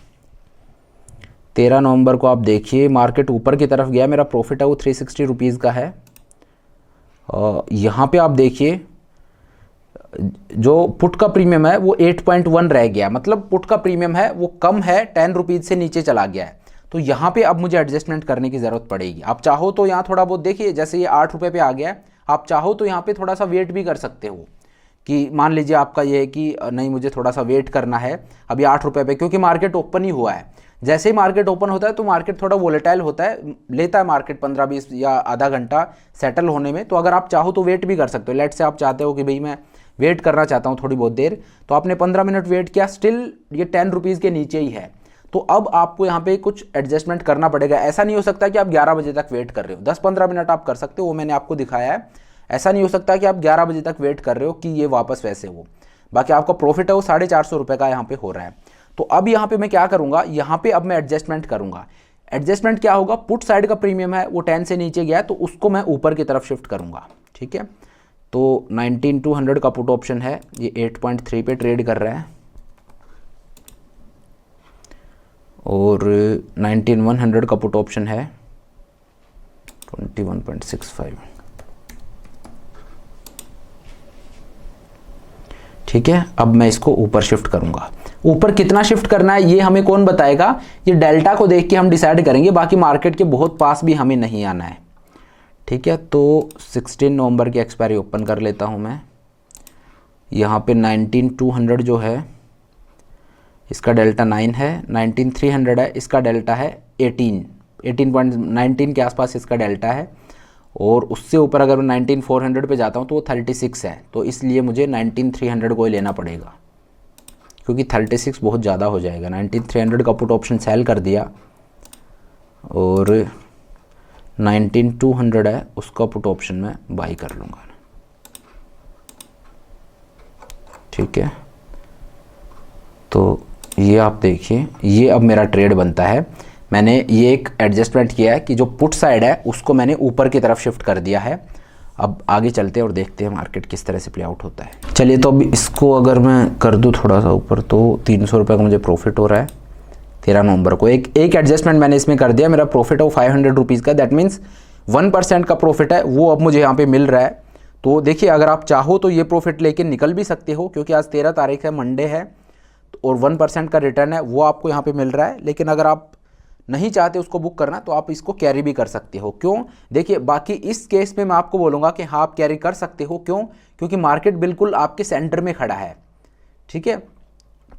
13 नवंबर को आप देखिए मार्केट ऊपर की तरफ गया, मेरा प्रॉफिट है वो 360 रुपीज़ का है। यहाँ पे आप देखिए जो पुट का प्रीमियम है वो 8.1 रह गया, मतलब पुट का प्रीमियम है वो कम है, 10 रुपीज़ से नीचे चला गया है। तो यहाँ पे अब मुझे एडजस्टमेंट करने की ज़रूरत पड़ेगी। आप चाहो तो यहाँ थोड़ा बहुत देखिए, जैसे ये 8 रुपये पे आ गया है, आप चाहो तो यहाँ पे थोड़ा सा वेट भी कर सकते हो, कि मान लीजिए आपका ये है कि नहीं मुझे थोड़ा सा वेट करना है अभी 8 रुपये पे, क्योंकि मार्केट ओपन ही हुआ है। जैसे ही मार्केट ओपन होता है तो मार्केट थोड़ा वोलेटाइल होता है, लेता है मार्केट 15-20 या आधा घंटा सेटल होने में। तो अगर आप चाहो तो वेट भी कर सकते हो। लेट से आप चाहते हो कि भाई मैं वेट करना चाहता हूँ थोड़ी बहुत देर, तो आपने 15 मिनट वेट किया, स्टिल ये 10 रुपीज़ के नीचे ही है। तो अब आपको यहाँ पे कुछ एडजस्टमेंट करना पड़ेगा। ऐसा नहीं हो सकता कि आप 11 बजे तक वेट कर रहे हो, 10-15 मिनट आप कर सकते हो, वो मैंने आपको दिखाया है। ऐसा नहीं हो सकता कि आप 11 बजे तक वेट कर रहे हो कि ये वापस वैसे हो। बाकी आपका प्रॉफिट है वो 450 रुपये का यहाँ पे हो रहा है। तो अब यहाँ पे मैं क्या करूँगा, यहाँ पे अब मैं एडजस्टमेंट करूँगा। एडजस्टमेंट क्या होगा, पुट साइड का प्रीमियम है वो 10 से नीचे गया, तो उसको मैं ऊपर की तरफ शिफ्ट करूँगा। ठीक है, तो 19200 का पुट ऑप्शन है, ये 8.3 पे ट्रेड कर रहा है, और 19100 का पुट ऑप्शन है 21.65। ठीक है, अब मैं इसको ऊपर शिफ्ट करूंगा। ऊपर कितना शिफ्ट करना है ये हमें कौन बताएगा, ये डेल्टा को देख के हम डिसाइड करेंगे, बाकी मार्केट के बहुत पास भी हमें नहीं आना है। ठीक है, तो 16 नवंबर की एक्सपायरी ओपन कर लेता हूं मैं। यहाँ पे 19200 जो है इसका डेल्टा 9 है, 19300 है, इसका डेल्टा है 18.19 के आसपास इसका डेल्टा है, और उससे ऊपर अगर मैं 19400 पे जाता हूँ तो वो 36 है। तो इसलिए मुझे 19300 को ही लेना पड़ेगा, क्योंकि 36 बहुत ज़्यादा हो जाएगा। 19300 का पुट ऑप्शन सेल कर दिया, और 19200 है उसका पुट ऑप्शन मैं बाई कर लूँगा। ठीक है, तो ये आप देखिए ये अब मेरा ट्रेड बनता है। मैंने ये एक एडजस्टमेंट किया है कि जो पुट साइड है उसको मैंने ऊपर की तरफ शिफ्ट कर दिया है। अब आगे चलते हैं और देखते हैं मार्केट किस तरह से प्ले आउट होता है। चलिए, तो अब इसको अगर मैं कर दूँ थोड़ा सा ऊपर, तो 300 रुपये का मुझे प्रॉफिट हो रहा है 13 नवंबर को। एक एडजस्टमेंट मैंने इसमें कर दिया, मेरा प्रॉफिट है वो 500 रुपीज़ का, दैट मीन्स 1% का प्रॉफिट है वो अब मुझे यहाँ पे मिल रहा है। तो देखिए अगर आप चाहो तो ये प्रॉफिट लेके निकल भी सकते हो, क्योंकि आज 13 तारीख है, मंडे है, और 1% का रिटर्न है वो आपको यहाँ पे मिल रहा है। लेकिन अगर आप नहीं चाहते उसको बुक करना तो आप इसको कैरी भी कर सकते हो। क्यों, देखिए बाकी इस केस में मैं आपको बोलूँगा कि हाँ आप कैरी कर सकते हो। क्यों, क्योंकि मार्केट बिल्कुल आपके सेंटर में खड़ा है। ठीक है,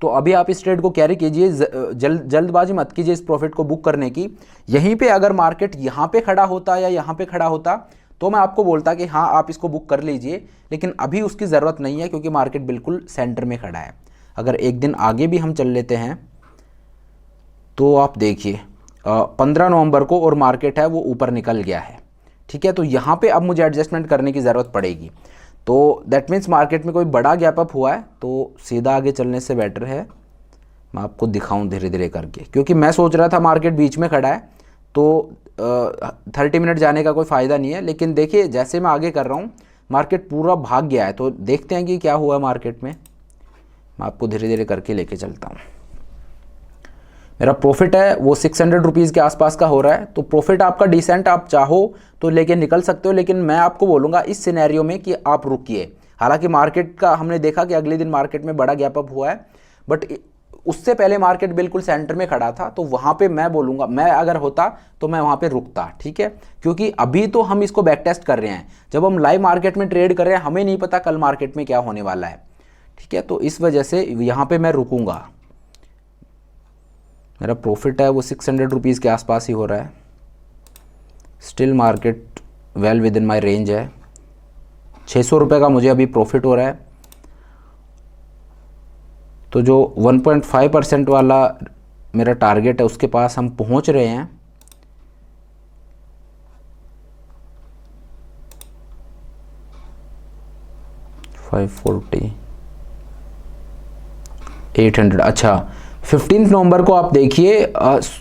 तो अभी आप इस ट्रेड को कैरी कीजिए, जल्दबाजी मत कीजिए इस प्रॉफिट को बुक करने की। यहीं पे अगर मार्केट यहाँ पे खड़ा होता या यहाँ पे खड़ा होता तो मैं आपको बोलता कि हाँ आप इसको बुक कर लीजिए, लेकिन अभी उसकी ज़रूरत नहीं है क्योंकि मार्केट बिल्कुल सेंटर में खड़ा है। अगर एक दिन आगे भी हम चल लेते हैं तो आप देखिए 15 नवंबर को और मार्केट है वो ऊपर निकल गया है, ठीक है। तो यहाँ पे अब मुझे एडजस्टमेंट करने की ज़रूरत पड़ेगी। तो दैट मीन्स मार्केट में कोई बड़ा गैप अप हुआ है तो सीधा आगे चलने से बेटर है मैं आपको दिखाऊं धीरे धीरे करके, क्योंकि मैं सोच रहा था मार्केट बीच में खड़ा है तो 30 मिनट जाने का कोई फ़ायदा नहीं है। लेकिन देखिए जैसे मैं आगे कर रहा हूँ मार्केट पूरा भाग गया है, तो देखते हैं कि क्या हुआ है मार्केट में। मैं आपको धीरे धीरे करके लेके चलता हूँ। मेरा प्रॉफिट है वो 600 रुपीज़ के आसपास का हो रहा है, तो प्रॉफिट आपका डिसेंट, आप चाहो तो लेके निकल सकते हो, लेकिन मैं आपको बोलूँगा इस सिनेरियो में कि आप रुकिए। हालांकि मार्केट का हमने देखा कि अगले दिन मार्केट में बड़ा गैप अप हुआ है, बट उससे पहले मार्केट बिल्कुल सेंटर में खड़ा था, तो वहाँ पे मैं बोलूँगा, मैं अगर होता तो मैं वहाँ पे रुकता, ठीक है। क्योंकि अभी तो हम इसको बैक टेस्ट कर रहे हैं, जब हम लाइव मार्केट में ट्रेड कर रहे हैं हमें नहीं पता कल मार्केट में क्या होने वाला है, ठीक है। तो इस वजह से यहाँ पे मैं रुकूंगा। मेरा प्रॉफिट है वो 600 रुपीज़ के आसपास ही हो रहा है। Still market well with in my range है। 600 रुपये का मुझे अभी प्रॉफिट हो रहा है। तो जो 1.5% वाला मेरा टारगेट है उसके पास हम पहुंच रहे हैं। $540, $800। अच्छा 15 नवंबर को आप देखिए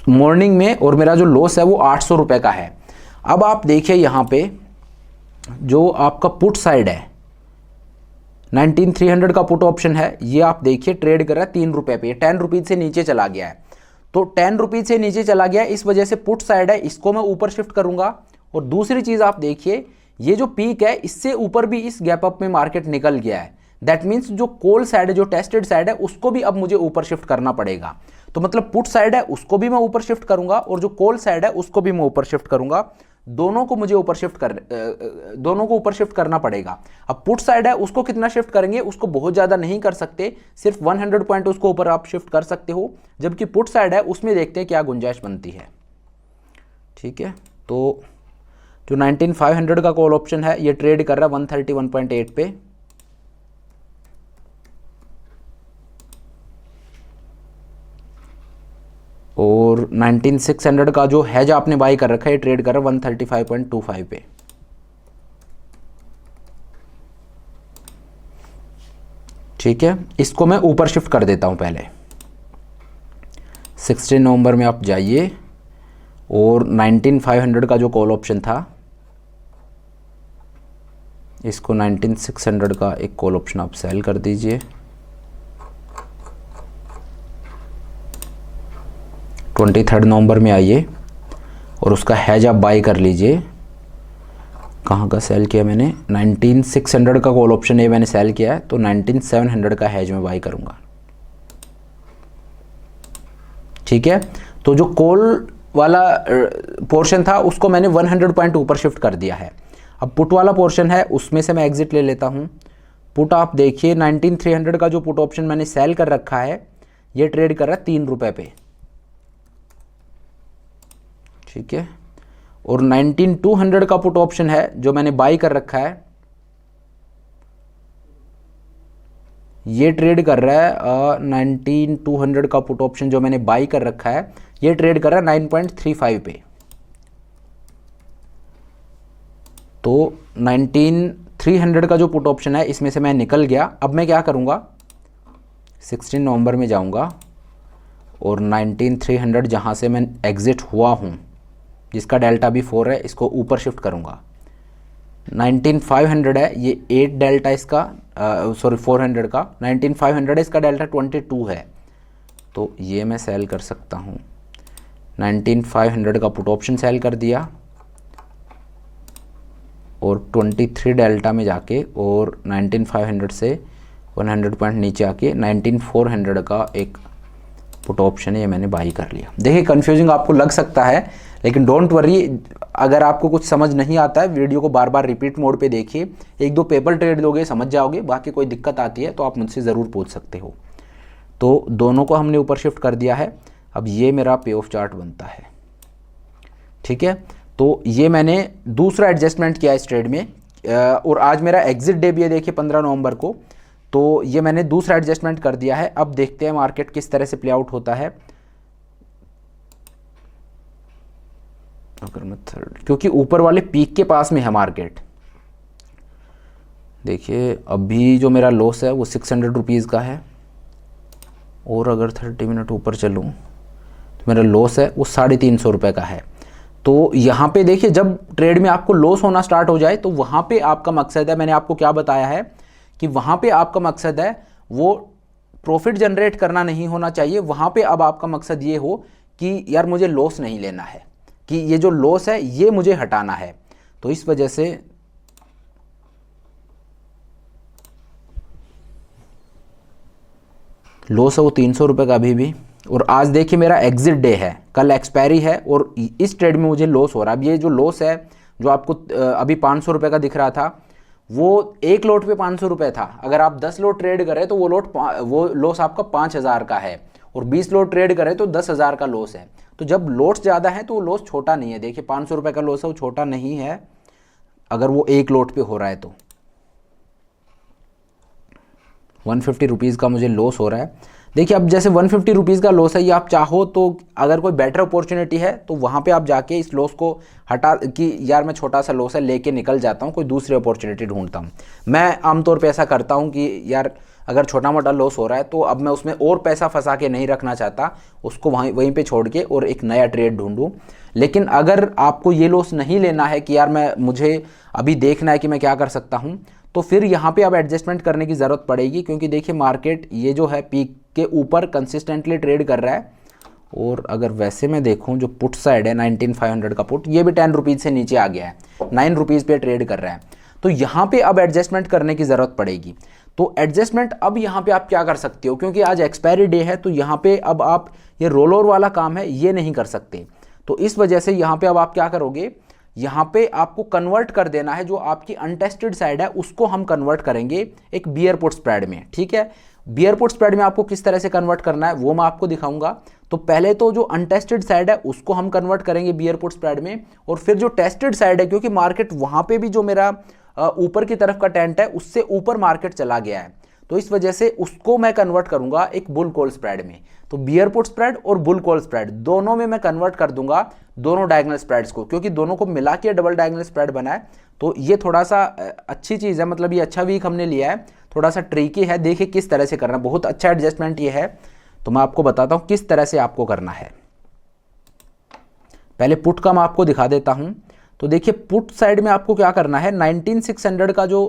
मॉर्निंग में, और मेरा जो लॉस है वो 800 रुपये का है। अब आप देखिए यहाँ पे जो आपका पुट साइड है 19300 का पुट ऑप्शन है, ये आप देखिए ट्रेड कर रहा है 3 रुपये पे, 10 रुपीज़ से नीचे चला गया है। तो 10 रुपीज़ से नीचे चला गया है, इस वजह से पुट साइड है, इसको मैं ऊपर शिफ्ट करूंगा। और दूसरी चीज़ आप देखिए ये जो पीक है इससे ऊपर भी इस गैप अप में मार्केट निकल गया है। दैट मीन्स जो कॉल साइड है, जो टेस्टेड साइड है, उसको भी अब मुझे ऊपर शिफ्ट करना पड़ेगा। तो मतलब पुट साइड है उसको भी मैं ऊपर शिफ्ट करूंगा और जो कॉल साइड है उसको भी मैं ऊपर शिफ्ट करूंगा। दोनों को मुझे दोनों को ऊपर शिफ्ट करना पड़ेगा। अब पुट साइड है उसको कितना शिफ्ट करेंगे, उसको बहुत ज़्यादा नहीं कर सकते, सिर्फ 100 पॉइंट उसको ऊपर आप शिफ्ट कर सकते हो। जबकि पुट साइड है उसमें देखते हैं क्या गुंजाइश बनती है, ठीक है। तो जो 19500 का कॉल ऑप्शन है ये ट्रेड कर रहा है 131.8 पे। और 19600 का जो हैज आपने बाई कर रखा है ये ट्रेड कर रहा है 135.25 पे। ठीक है, इसको मैं ऊपर शिफ्ट कर देता हूं पहले। 16 नवंबर में आप जाइए और 19500 का जो कॉल ऑप्शन था इसको 19600 का एक कॉल ऑप्शन आप सेल कर दीजिए। 23 नवंबर में आइए और उसका हैज आप बाई कर लीजिए। कहाँ का सेल किया मैंने, 19600 का कॉल ऑप्शन है मैंने सेल किया है, तो 19700 का हैज में बाई करूँगा। ठीक है, तो जो कॉल वाला पोर्शन था उसको मैंने 100 पॉइंट ऊपर शिफ्ट कर दिया है। अब पुट वाला पोर्शन है उसमें से मैं एग्जिट ले लेता हूँ। पुट आप देखिए 19300 का जो पुट ऑप्शन मैंने सेल कर रखा है ये ट्रेड कर रहा है 3 रुपये पे। ठीक है, और 19200 का पुट ऑप्शन है जो मैंने बाई कर रखा है ये ट्रेड कर रहा है 19200 का पुट ऑप्शन जो मैंने बाई कर रखा है ये ट्रेड कर रहा है 9.35 पे। तो 19300 का जो पुट ऑप्शन है इसमें से मैं निकल गया। अब मैं क्या करूंगा, 16 नवंबर में जाऊंगा और 19300 जहां से मैं एग्जिट हुआ हूं जिसका डेल्टा भी 4 है इसको ऊपर शिफ्ट करूंगा। 19500 है ये 8 डेल्टा इसका, सॉरी 400 का 19500 है, इसका डेल्टा 22 है, तो ये मैं सेल कर सकता हूँ। 19500 का पुट ऑप्शन सेल कर दिया और 23 डेल्टा में जाके और 19500 से 100 पॉइंट नीचे आके 19400 का एक पुट ऑप्शन है ये मैंने बाई कर लिया। देखिए कंफ्यूजिंग आपको लग सकता है लेकिन डोंट वरी, अगर आपको कुछ समझ नहीं आता है वीडियो को बार बार रिपीट मोड पे देखिए, 1-2 पेपर ट्रेड दोगे समझ जाओगे, बाकी कोई दिक्कत आती है तो आप मुझसे ज़रूर पूछ सकते हो। तो दोनों को हमने ऊपर शिफ्ट कर दिया है। अब ये मेरा पे ऑफ चार्ट बनता है, ठीक है। तो ये मैंने दूसरा एडजस्टमेंट किया इस ट्रेड में, और आज मेरा एग्जिट डे भी है, देखिए 15 नवंबर को। तो ये मैंने दूसरा एडजस्टमेंट कर दिया है। अब देखते हैं मार्केट किस तरह से प्ले आउट होता है। अगर मैं थर्ड, क्योंकि ऊपर वाले पीक के पास में है मार्केट। देखिए अभी जो मेरा लॉस है वो 600 रुपीज़ का है, और अगर 30 मिनट ऊपर चलूँ तो मेरा लॉस है वो 350 रुपये का है। तो यहाँ पे देखिए जब ट्रेड में आपको लॉस होना स्टार्ट हो जाए तो वहाँ पे आपका मकसद है, मैंने आपको क्या बताया है कि वहाँ पे आपका मकसद है वो प्रॉफिट जनरेट करना नहीं होना चाहिए। वहाँ पे अब आपका मकसद ये हो कि यार मुझे लॉस नहीं लेना है, कि ये जो लॉस है ये मुझे हटाना है। तो इस वजह से लॉस है वो 300 रुपये का अभी भी। और आज देखिए मेरा एग्जिट डे है, कल एक्सपायरी है, और इस ट्रेड में मुझे लॉस हो रहा है। अब ये जो लॉस है जो आपको अभी 500 रुपये का दिख रहा था, वो एक लोट पे 500 रुपये था। अगर आप 10 लोट ट्रेड करें तो वो लॉस आपका 5000 का है, और 20 लोट ट्रेड करें तो 10,000 का लॉस है। तो जब लोट्स ज़्यादा है तो वो लॉस छोटा नहीं है। देखिए 500 रुपये का लॉस है, वो छोटा नहीं है अगर वो एक लोट पे हो रहा है। तो 150 रुपीज़ का मुझे लॉस हो रहा है। देखिए अब जैसे 150 रुपीज़ का लॉस है, ये आप चाहो तो अगर कोई बेटर अपॉर्चुनिटी है तो वहाँ पे आप जाके इस लॉस को हटा, कि यार मैं छोटा सा लॉस है लेके निकल जाता हूँ, कोई दूसरी अपॉर्चुनिटी ढूंढता हूँ। मैं आमतौर पे ऐसा करता हूँ कि यार अगर छोटा मोटा लॉस हो रहा है तो अब मैं उसमें और पैसा फंसा के नहीं रखना चाहता, उसको वहीं पे छोड़ के और एक नया ट्रेड ढूंढूं। लेकिन अगर आपको ये लॉस नहीं लेना है कि यार मुझे अभी देखना है कि मैं क्या कर सकता हूँ, तो फिर यहाँ पे अब एडजस्टमेंट करने की ज़रूरत पड़ेगी। क्योंकि देखिए मार्केट ये जो है पीक के ऊपर कंसिस्टेंटली ट्रेड कर रहा है। और अगर वैसे मैं देखूँ जो पुट साइड है 19500 का पुट, ये भी 10 रुपीज़ से नीचे आ गया है, 9 रुपीज़ पे ट्रेड कर रहा है। तो यहाँ पे अब एडजस्टमेंट करने की ज़रूरत पड़ेगी। तो एडजस्टमेंट अब यहाँ पे आप क्या कर सकते हो, क्योंकि आज एक्सपायरी डे है, तो यहाँ पे अब आप ये रोल ओवर वाला काम है ये नहीं कर सकते। तो इस वजह से यहाँ पे अब आप क्या करोगे, यहाँ पे आपको कन्वर्ट कर देना है, जो आपकी अनटेस्टेड साइड है उसको हम कन्वर्ट करेंगे एक बियर पुट स्प्रेड में, ठीक है। बियर पुट स्प्रेड में आपको किस तरह से कन्वर्ट करना है वो मैं आपको दिखाऊंगा। तो पहले तो जो अनटेस्टेड साइड है उसको हम कन्वर्ट करेंगे बियर पुट स्प्रेड में, और फिर जो टेस्टेड साइड है, क्योंकि मार्केट वहाँ पे भी जो मेरा ऊपर की तरफ का टेंट है उससे ऊपर मार्केट चला गया है, तो इस वजह से उसको मैं कन्वर्ट करूंगा एक बुल कॉल स्प्रेड में। तो बियर पुट स्प्रेड और बुल कॉल स्प्रेड दोनों में मैं कन्वर्ट कर दूंगा दोनों डायगोनल स्प्रेड्स को, क्योंकि दोनों को मिला के डबल डायगोनल स्प्रेड बना है। तो ये थोड़ा सा अच्छी चीज़ है, मतलब ये अच्छा वीक हमने लिया है, थोड़ा सा ट्रिकी है। देखिए किस तरह से करना है, बहुत अच्छा एडजस्टमेंट ये है। तो मैं आपको बताता हूँ किस तरह से आपको करना है। पहले पुट का मैं आपको दिखा देता हूँ। तो देखिए पुट साइड में आपको क्या करना है, 19600 का जो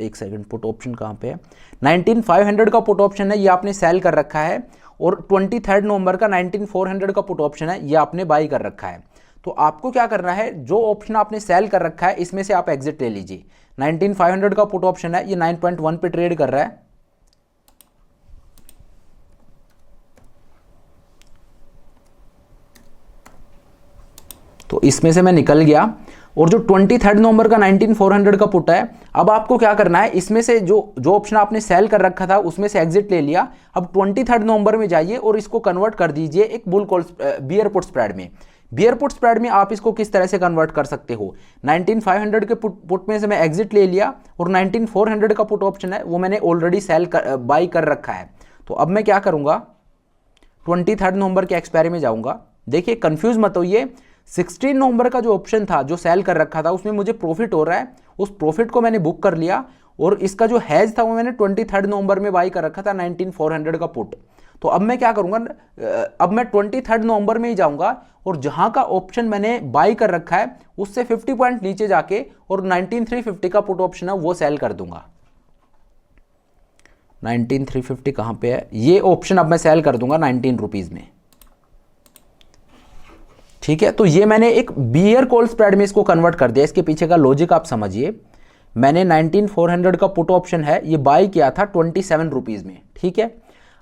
एक सेकंड, पुट ऑप्शन कहाँ पे है, 19500 का पुट ऑप्शन है, ये आपने सेल कर रखा है। और 23 नवंबर का 19400 का पुट ऑप्शन है, ये आपने बाई कर रखा है। तो आपको क्या करना है, जो ऑप्शन आपने सेल कर रखा है इसमें से आप एग्जिट ले लीजिए। 19500 का पुट ऑप्शन है, ये 9.1 पे ट्रेड कर रहा है। तो इसमें से मैं निकल गया। और जो 23 नवंबर का 19400 का पुट है, अब आपको क्या करना है, इसमें से जो ऑप्शन आपने सेल कर रखा था उसमें से एग्जिट ले लिया। अब 23 नवंबर में जाइए और इसको कन्वर्ट कर दीजिए एक bull call beer put spread में। बियर पुट स्प्रेड में आप इसको किस तरह से कन्वर्ट कर सकते हो, 19500 के पुट में से मैं एग्जिट ले लिया, और 19400 का पुट ऑप्शन है वो मैंने ऑलरेडी सेल बाई कर रखा है। तो अब मैं क्या करूंगा, 23 नवंबर के एक्सपायरी में जाऊंगा। देखिए कंफ्यूज मत होइए, 16 नवंबर का जो ऑप्शन था जो सेल कर रखा था उसमें मुझे प्रॉफिट हो रहा है, उस प्रॉफिट को मैंने बुक कर लिया। और इसका जो हैज था वो मैंने 23 नवंबर में बाई कर रखा था 19400 का पुट। तो अब मैं क्या करूंगा, अब मैं 23 नवंबर में ही जाऊंगा और जहां का ऑप्शन मैंने बाई कर रखा है उससे 50 पॉइंट नीचे जाके और 19350 का पुट ऑप्शन है वो सेल कर दूंगा। 19350 कहां पे है, ये ऑप्शन अब मैं सेल कर दूंगा 19 रुपीज में, ठीक है। तो ये मैंने एक बियर कॉल स्प्रेड में इसको कन्वर्ट कर दिया। इसके पीछे का लॉजिक आप समझिए, मैंने 19400 का पुट ऑप्शन है ये बाई किया था 27 रुपीज में, ठीक है।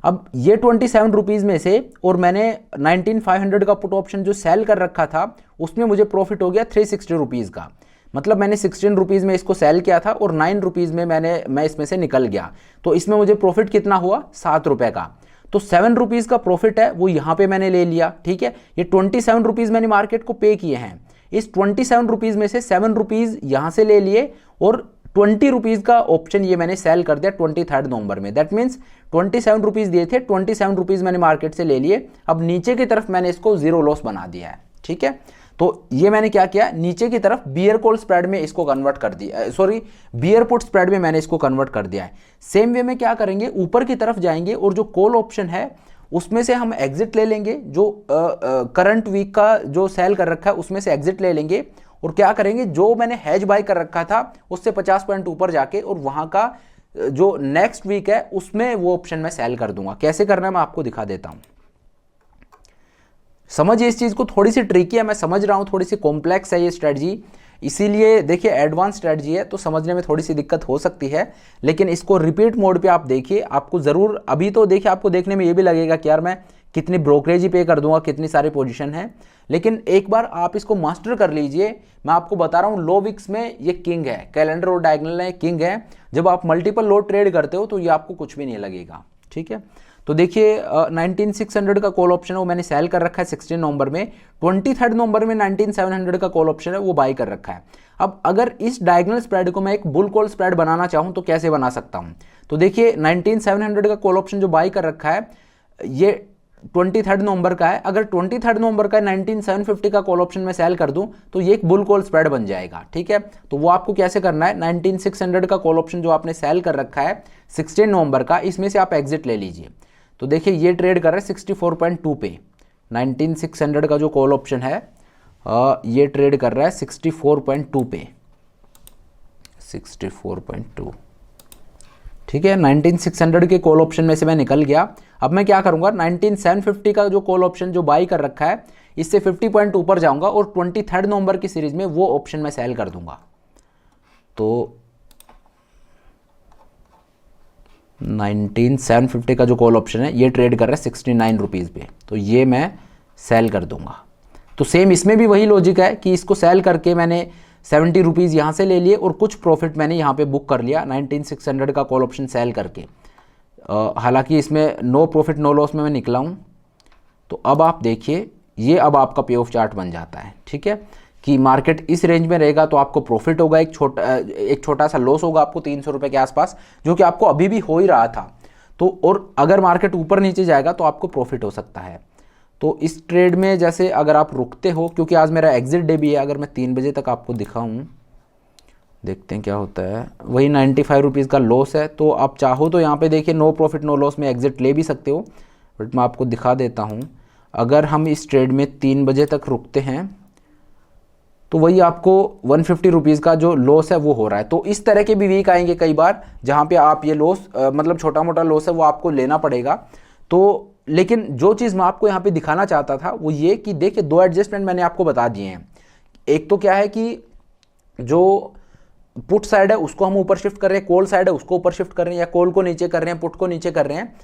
अब ये 27 रुपीज में से और मैंने 19500 का पुट ऑप्शन जो सेल कर रखा था उसमें मुझे प्रॉफिट हो गया 360 रुपीज का। मतलब मैंने 16 रुपीज में इसको सेल किया था और 9 रुपीज में मैं इसमें से निकल गया। तो इसमें मुझे प्रॉफिट कितना हुआ, 7 रुपए का। तो 7 रुपीज़ का प्रॉफिट है वो यहाँ पे मैंने ले लिया, ठीक है। ये 27 रुपीज़ मैंने मार्केट को पे किए हैं, इस 27 रुपीज़ में से 7 रुपीज़ यहाँ से ले लिए और 20 रुपीज़ का ऑप्शन ये मैंने सेल कर दिया 23 नवंबर में। दैट मीन्स 27 रुपीज़ दिए थे, 27 रुपीज़ मैंने मार्केट से ले लिए। अब नीचे की तरफ मैंने इसको जीरो लॉस बना दिया है, ठीक है। तो ये मैंने क्या किया, नीचे की तरफ बियर कॉल स्प्रेड में इसको कन्वर्ट कर दिया, सॉरी बियर पुट स्प्रेड में मैंने इसको कन्वर्ट कर दिया है। सेम वे में क्या करेंगे, ऊपर की तरफ जाएंगे और जो कॉल ऑप्शन है उसमें से हम एग्जिट ले लेंगे, जो करंट वीक का जो सेल कर रखा है उसमें से एग्जिट ले लेंगे और क्या करेंगे, जो मैंने हैज बाय कर रखा था उससे 50 पॉइंट ऊपर जाके और वहां का जो नेक्स्ट वीक है उसमें वो ऑप्शन मैं सेल कर दूंगा। कैसे करना है मैं आपको दिखा देता हूं। समझिए इस चीज को, थोड़ी सी ट्रिकी है, मैं समझ रहा हूं, थोड़ी सी कॉम्प्लेक्स है ये स्ट्रेटजी, इसीलिए देखिए एडवांस स्ट्रेटजी है तो समझने में थोड़ी सी दिक्कत हो सकती है, लेकिन इसको रिपीट मोड पे आप देखिए, आपको ज़रूर अभी तो देखिए आपको देखने में ये भी लगेगा कि यार मैं कितनी ब्रोकरेज ही पे कर दूंगा, कितनी सारी पोजीशन है, लेकिन एक बार आप इसको मास्टर कर लीजिए। मैं आपको बता रहा हूँ लो विक्स में ये किंग है, कैलेंडर और डायगोनल में किंग है। जब आप मल्टीपल लो ट्रेड करते हो तो ये आपको कुछ भी नहीं लगेगा, ठीक है। तो देखिए 19600 का कॉल ऑप्शन है वो मैंने सेल कर रखा है 16 नवंबर में, 23 नवंबर में 19700 का कॉल ऑप्शन है वो बाई कर रखा है। अब अगर इस डायगोनल स्प्रेड को मैं एक बुल कॉल स्प्रेड बनाना चाहूं तो कैसे बना सकता हूं, तो देखिए 19700 का कॉल ऑप्शन जो बाई कर रखा है ये 23 नवंबर का है, अगर 23 नवंबर का 19750 का कॉल ऑप्शन में सेल कर दूं तो ये एक बुल कॉल स्प्रेड बन जाएगा, ठीक है। तो वो आपको कैसे करना है, 19600 का कॉल ऑप्शन जो आपने सेल कर रखा है 16 नवंबर का, इसमें से आप एग्जिट ले लीजिए। तो देखिए ये ट्रेड कर रहा है 64.2 पे, 19600 का जो कॉल ऑप्शन है ये ट्रेड कर रहा है 64.2 पे, 64.2, ठीक है। 19600 के कॉल ऑप्शन में से मैं निकल गया। अब मैं क्या करूंगा, 19750 का जो कॉल ऑप्शन जो बाई कर रखा है इससे 50 पॉइंट ऊपर जाऊंगा और 23 नवंबर की सीरीज में वो ऑप्शन मैं सेल कर दूंगा। तो 19750 का जो कॉल ऑप्शन है ये ट्रेड कर रहा है 69 रुपीज़ पे, तो ये मैं सेल कर दूंगा। तो सेम इसमें भी वही लॉजिक है कि इसको सेल करके मैंने 70 रुपीज़ यहाँ से ले लिए और कुछ प्रॉफिट मैंने यहाँ पे बुक कर लिया 19600 का कॉल ऑप्शन सेल करके। हालांकि इसमें नो प्रॉफिट नो लॉस में मैं निकला हूँ। तो अब आप देखिए ये अब आपका पे ऑफ चार्ट बन जाता है, ठीक है, कि मार्केट इस रेंज में रहेगा तो आपको प्रॉफिट होगा, एक छोटा सा लॉस होगा आपको 300 रुपये के आसपास, जो कि आपको अभी भी हो ही रहा था। तो और अगर मार्केट ऊपर नीचे जाएगा तो आपको प्रॉफिट हो सकता है। तो इस ट्रेड में जैसे अगर आप रुकते हो, क्योंकि आज मेरा एग्जिट डे भी है, अगर मैं 3 बजे तक आपको दिखाऊं, देखते हैं क्या होता है, वही 95 रुपीज़ का लॉस है। तो आप चाहो तो यहाँ पे देखिए नो प्रॉफिट नो लॉस में एग्जिट ले भी सकते हो, बट मैं आपको दिखा देता हूँ। अगर हम इस ट्रेड में 3 बजे तक रुकते हैं तो वही आपको 150 रुपीज़ का जो लॉस है वो हो रहा है। तो इस तरह के भी वीक आएंगे कई बार जहाँ पे आप ये लॉस मतलब छोटा मोटा लॉस है वो आपको लेना पड़ेगा। तो लेकिन जो चीज़ मैं आपको यहाँ पे दिखाना चाहता था वो ये कि देखिए 2 एडजस्टमेंट मैंने आपको बता दिए हैं। एक तो क्या है कि जो पुट साइड है उसको हम ऊपर शिफ्ट कर रहे हैं, कॉल साइड है उसको ऊपर शिफ्ट कर रहे हैं, या कॉल को नीचे कर रहे हैं, पुट को नीचे कर रहे हैं।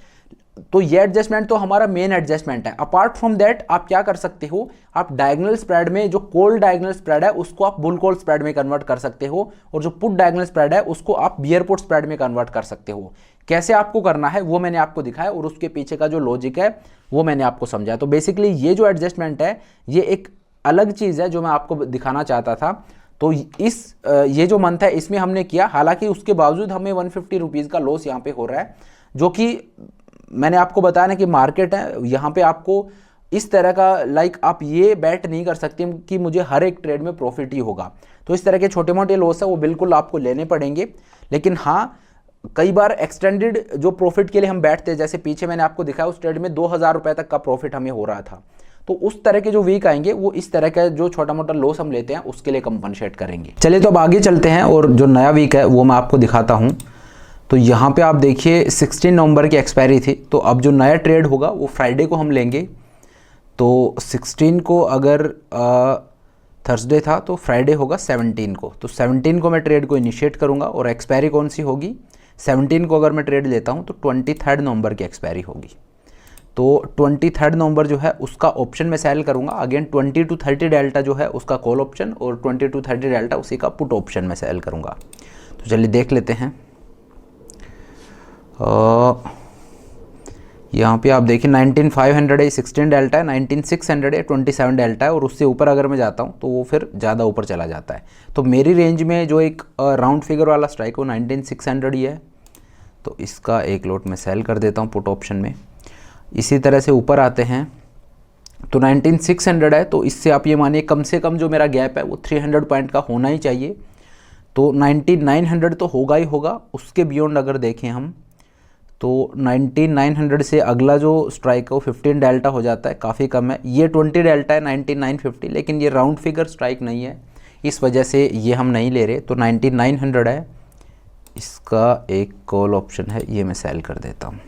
तो ये एडजस्टमेंट तो हमारा मेन एडजस्टमेंट है। अपार्ट फ्रॉम दैट आप क्या कर सकते हो, आप डायगोनल स्प्रेड में जो कॉल डायगोनल स्प्रेड है उसको आप बुल कॉल स्प्रेड में कन्वर्ट कर सकते हो, और जो पुट डायगोनल स्प्रेड है उसको आप बियर पुट स्प्रेड में कन्वर्ट कर सकते हो। कैसे आपको करना है वो मैंने आपको दिखाया, और उसके पीछे का जो लॉजिक है वो मैंने आपको समझाया। तो बेसिकली ये जो एडजस्टमेंट है ये एक अलग चीज़ है जो मैं आपको दिखाना चाहता था। तो ये जो मंथ है इसमें हमने किया, हालांकि उसके बावजूद हमें 150 रुपीज़ का लॉस यहाँ पे हो रहा है, जो कि मैंने आपको बताया ना कि मार्केट है, यहाँ पे आपको इस तरह का आप ये बैट नहीं कर सकते कि मुझे हर एक ट्रेड में प्रॉफिट ही होगा। तो इस तरह के छोटे मोटे लॉस है वो बिल्कुल आपको लेने पड़ेंगे। लेकिन हाँ, कई बार एक्सटेंडेड जो प्रॉफिट के लिए हम बैठते हैं, जैसे पीछे मैंने आपको दिखाया उस ट्रेड में 2000 रुपये तक का प्रॉफिट हमें हो रहा था, तो उस तरह के जो वीक आएंगे वो इस तरह का जो छोटा मोटा लॉस हम लेते हैं उसके लिए कंपनसेट करेंगे। चलिए तो अब आगे चलते हैं और जो नया वीक है वो मैं आपको दिखाता हूँ। तो यहाँ पे आप देखिए 16 नवंबर की एक्सपायरी थी, तो अब जो नया ट्रेड होगा वो फ्राइडे को हम लेंगे। तो 16 को अगर थर्सडे था तो फ्राइडे होगा 17 को, तो 17 को मैं ट्रेड को इनिशिएट करूँगा, और एक्सपायरी कौन सी होगी 17 को अगर मैं ट्रेड लेता हूँ तो 23 नवंबर की एक्सपायरी होगी। तो 23 नवंबर जो है उसका ऑप्शन में सेल करूँगा, अगेन 20 to 30 डेल्टा जो है उसका कॉल ऑप्शन, और 20 to 30 डेल्टा उसी का पुट ऑप्शन में सेल करूँगा। तो चलिए देख लेते हैं। यहाँ पे आप देखिए 19500 है, 16 डेल्टा है, 19600 है, 27 डेल्टा है, और उससे ऊपर अगर मैं जाता हूँ तो वो फिर ज़्यादा ऊपर चला जाता है। तो मेरी रेंज में जो एक राउंड फिगर वाला स्ट्राइक वो 19600 ही है। तो इसका एक लॉट मैं सेल कर देता हूँ पुट ऑप्शन में। इसी तरह से ऊपर आते हैं तो 19600 है, तो इससे आप ये मानिए कम से कम जो मेरा गैप है वो 300 पॉइंट का होना ही चाहिए। तो 19900 तो होगा ही होगा। उसके बियॉन्ड अगर देखें हम तो 19900 से अगला जो स्ट्राइक है वो 15 डेल्टा हो जाता है, काफ़ी कम है। ये 20 डेल्टा है 19950, लेकिन ये राउंड फिगर स्ट्राइक नहीं है, इस वजह से ये हम नहीं ले रहे। तो 19900 है, इसका एक कॉल ऑप्शन है, ये मैं सेल कर देता हूँ।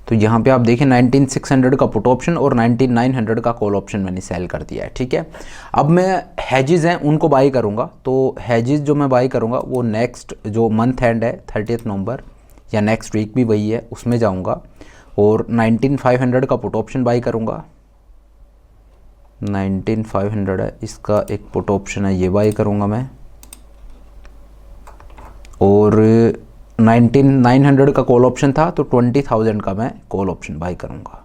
तो यहाँ पे आप देखें 19600 का पुट ऑप्शन और 19900 का कॉल ऑप्शन मैंने सेल कर दिया है, ठीक है। अब मैं हैजेस हैं उनको बाई करूँगा। तो हैजेस जो मैं बाई करूँगा वो नेक्स्ट जो मंथ एंड है 30 नवंबर या नेक्स्ट वीक भी वही है, उसमें जाऊँगा और 19500 का पुट ऑप्शन बाई करूँगा। 19500 है, इसका एक पुट ऑप्शन है, ये बाई करूँगा मैं। और 19900 का कॉल ऑप्शन था, तो 20000 का मैं कॉल ऑप्शन बाई करूँगा।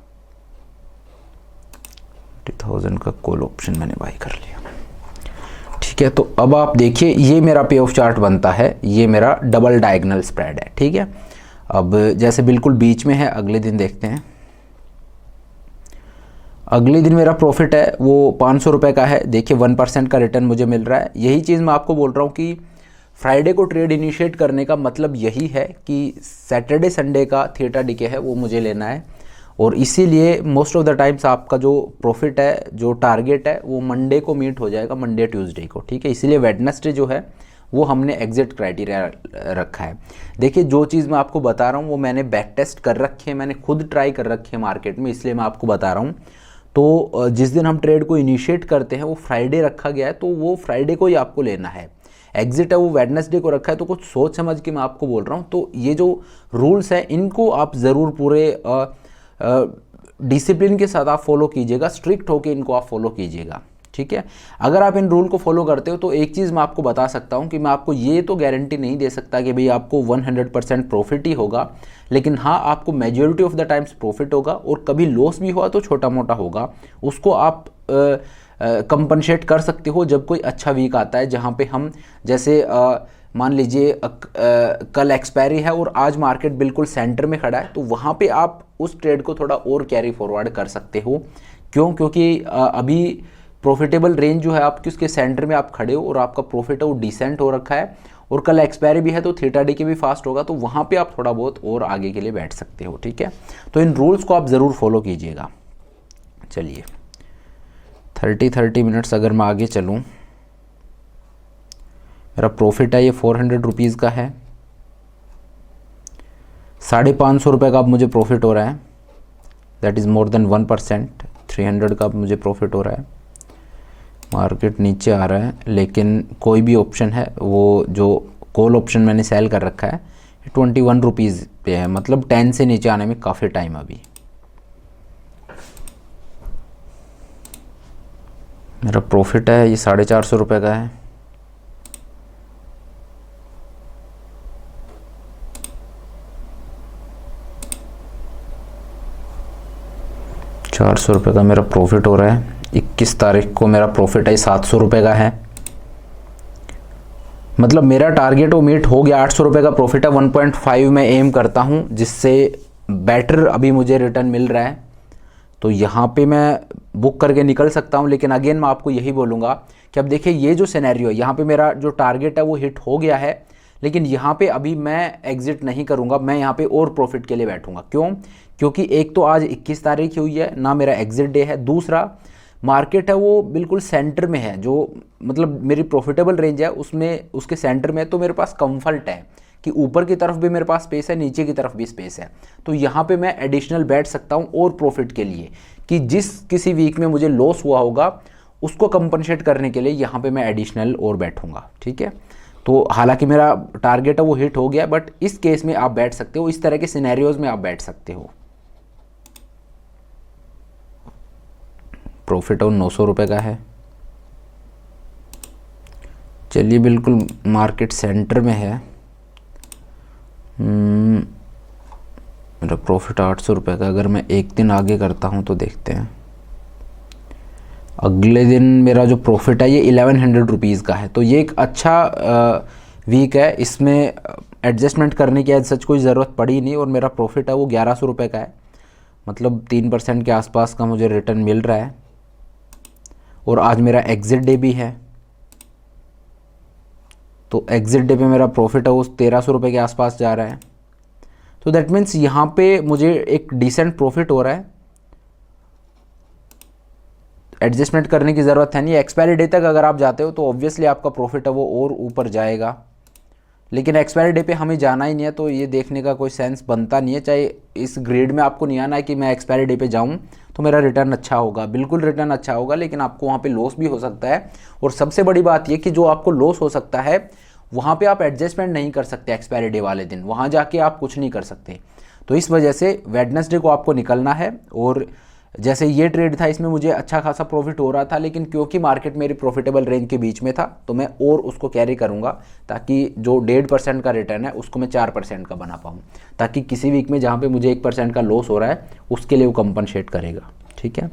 20000 का कॉल ऑप्शन मैंने बाई कर लिया, ठीक है। तो अब आप देखिए ये मेरा पे ऑफ चार्ट बनता है, ये मेरा डबल डायगोनल स्प्रेड है, ठीक है। अब जैसे बिल्कुल बीच में है, अगले दिन देखते हैं। अगले दिन मेरा प्रॉफिट है वो 500 रुपये का है। देखिए 1% का रिटर्न मुझे मिल रहा है। यही चीज़ मैं आपको बोल रहा हूँ कि फ्राइडे को ट्रेड इनिशिएट करने का मतलब यही है कि सैटरडे संडे का थीटा डीके है वो मुझे लेना है, और इसीलिए मोस्ट ऑफ द टाइम्स आपका जो प्रॉफिट है, जो टारगेट है, वो मंडे को मीट हो जाएगा, मंडे ट्यूसडे को, ठीक है। इसीलिए वेडनेसडे जो है वो हमने एग्जिट क्राइटेरिया रखा है। देखिए जो चीज़ मैं आपको बता रहा हूँ वो मैंने बैक टेस्ट कर रखी है, मैंने खुद ट्राई कर रखी है मार्केट में, इसलिए मैं आपको बता रहा हूँ। तो जिस दिन हम ट्रेड को इनिशिएट करते हैं वो फ्राइडे रखा गया है, तो वो फ्राइडे को ही आपको लेना है। एग्जिट है वो वेडनेसडे को रखा है, तो कुछ सोच समझ के मैं आपको बोल रहा हूँ। तो ये जो रूल्स हैं इनको आप ज़रूर पूरे डिसिप्लिन के साथ आप फॉलो कीजिएगा, स्ट्रिक्ट होके इनको आप फॉलो कीजिएगा, ठीक है। अगर आप इन रूल को फॉलो करते हो तो एक चीज़ मैं आपको बता सकता हूँ कि मैं आपको ये तो गारंटी नहीं दे सकता कि भाई आपको 100% प्रॉफिट ही होगा, लेकिन हाँ आपको majority of the times profit होगा, और कभी लॉस भी हुआ तो छोटा मोटा होगा, उसको आप कंपनसेट कर सकते हो जब कोई अच्छा वीक आता है, जहाँ पे हम जैसे मान लीजिए कल एक्सपायरी है और आज मार्केट बिल्कुल सेंटर में खड़ा है, तो वहाँ पे आप उस ट्रेड को थोड़ा और कैरी फॉरवर्ड कर सकते हो। क्यों? क्योंकि अभी प्रॉफिटेबल रेंज जो है आपकी उसके सेंटर में आप खड़े हो और आपका प्रॉफिट है वो डिसेंट हो रखा है, और कल एक्सपायरी भी है तो थीटा डी के भी फास्ट होगा, तो वहाँ पे आप थोड़ा बहुत और आगे के लिए बैठ सकते हो, ठीक है। तो इन रूल्स को आप ज़रूर फॉलो कीजिएगा। चलिए 30 मिनट्स अगर मैं आगे चलूँ, मेरा प्रॉफिट है ये 400 रुपीज़ का है, 550 रुपये का अब मुझे प्रॉफिट हो रहा है, दैट इज़ मोर देन 1%। 300 का अब मुझे प्रॉफिट हो रहा है। मार्केट नीचे आ रहा है, लेकिन कोई भी ऑप्शन है वो जो कॉल ऑप्शन मैंने सेल कर रखा है 21 रुपीज़ पे है, मतलब 10 से नीचे आने में काफ़ी टाइम अभी। मेरा प्रॉफिट है ये 450 रुपये का है, ₹400 का मेरा प्रॉफिट हो रहा है। 21 तारीख को मेरा प्रॉफिट है 700 रुपये का है, मतलब मेरा टारगेट वो मीट हो गया। 800 रुपये का प्रॉफिट है, 1.5 मैं एम करता हूँ, जिससे बेटर अभी मुझे रिटर्न मिल रहा है। तो यहाँ पे मैं बुक करके निकल सकता हूँ, लेकिन अगेन मैं आपको यही बोलूँगा कि अब देखिए ये जो सिनेरियो है, यहाँ पे मेरा जो टारगेट है वो हिट हो गया है, लेकिन यहाँ पे अभी मैं एग्जिट नहीं करूँगा, मैं यहाँ पे और प्रॉफिट के लिए बैठूँगा। क्यों? क्योंकि एक तो आज 21 तारीख हुई है, ना मेरा एग्जिट डे है, दूसरा मार्केट है वो बिल्कुल सेंटर में है, जो मतलब मेरी प्रॉफिटेबल रेंज है उसमें उसके सेंटर में है, तो मेरे पास कंफर्ट है कि ऊपर की तरफ भी मेरे पास स्पेस है, नीचे की तरफ भी स्पेस है। तो यहाँ पे मैं एडिशनल बैठ सकता हूँ और प्रॉफिट के लिए, कि जिस किसी वीक में मुझे लॉस हुआ होगा उसको कंपनसेट करने के लिए यहाँ पे मैं एडिशनल और बैठूंगा, ठीक है। तो हालांकि मेरा टारगेट है वो हिट हो गया, बट इस केस में आप बैठ सकते हो, इस तरह के सिनेरियोज में आप बैठ सकते हो। प्रॉफिट और 900 रुपये का है। चलिए बिल्कुल मार्केट सेंटर में है, मेरा प्रॉफिट 800 रुपये का। अगर मैं एक दिन आगे करता हूँ तो देखते हैं, अगले दिन मेरा जो प्रॉफिट है ये 1100 रुपीज़ का है। तो ये एक अच्छा वीक है, इसमें एडजस्टमेंट करने की आज सच कोई ज़रूरत पड़ी नहीं और मेरा प्रॉफिट है वो 1100 रुपये का है, मतलब 3% के आसपास का मुझे रिटर्न मिल रहा है। और आज मेरा एग्ज़िट डे भी है, तो एग्ज़िट डे पे मेरा प्रॉफिट है वो 1300 रुपये के आसपास जा रहा है। तो दैट मीन्स यहाँ पे मुझे एक डिसेंट प्रॉफिट हो रहा है, एडजस्टमेंट करने की ज़रूरत है नहीं। एक्सपायरी डे तक अगर आप जाते हो तो ऑब्वियसली आपका प्रॉफिट है वो और ऊपर जाएगा, लेकिन एक्सपायरी डे पे हमें जाना ही नहीं है, तो ये देखने का कोई सेंस बनता नहीं है। चाहे इस ग्रेड में आपको नहीं आना है कि मैं एक्सपायरी डे पे जाऊं तो मेरा रिटर्न अच्छा होगा, बिल्कुल रिटर्न अच्छा होगा, लेकिन आपको वहाँ पे लॉस भी हो सकता है। और सबसे बड़ी बात ये कि जो आपको लॉस हो सकता है वहाँ पे आप एडजस्टमेंट नहीं कर सकते एक्सपायरी डे वाले दिन, वहाँ जाके आप कुछ नहीं कर सकते। तो इस वजह से वेडनेसडे को आपको निकलना है। और जैसे ये ट्रेड था इसमें मुझे अच्छा खासा प्रॉफिट हो रहा था, लेकिन क्योंकि मार्केट मेरी प्रॉफिटेबल रेंज के बीच में था तो मैं और उसको कैरी करूंगा, ताकि जो 1.5% का रिटर्न है उसको मैं 4% का बना पाऊँ, ताकि किसी वीक में जहाँ पे मुझे 1% का लॉस हो रहा है उसके लिए वो कंपनसेट करेगा। ठीक है।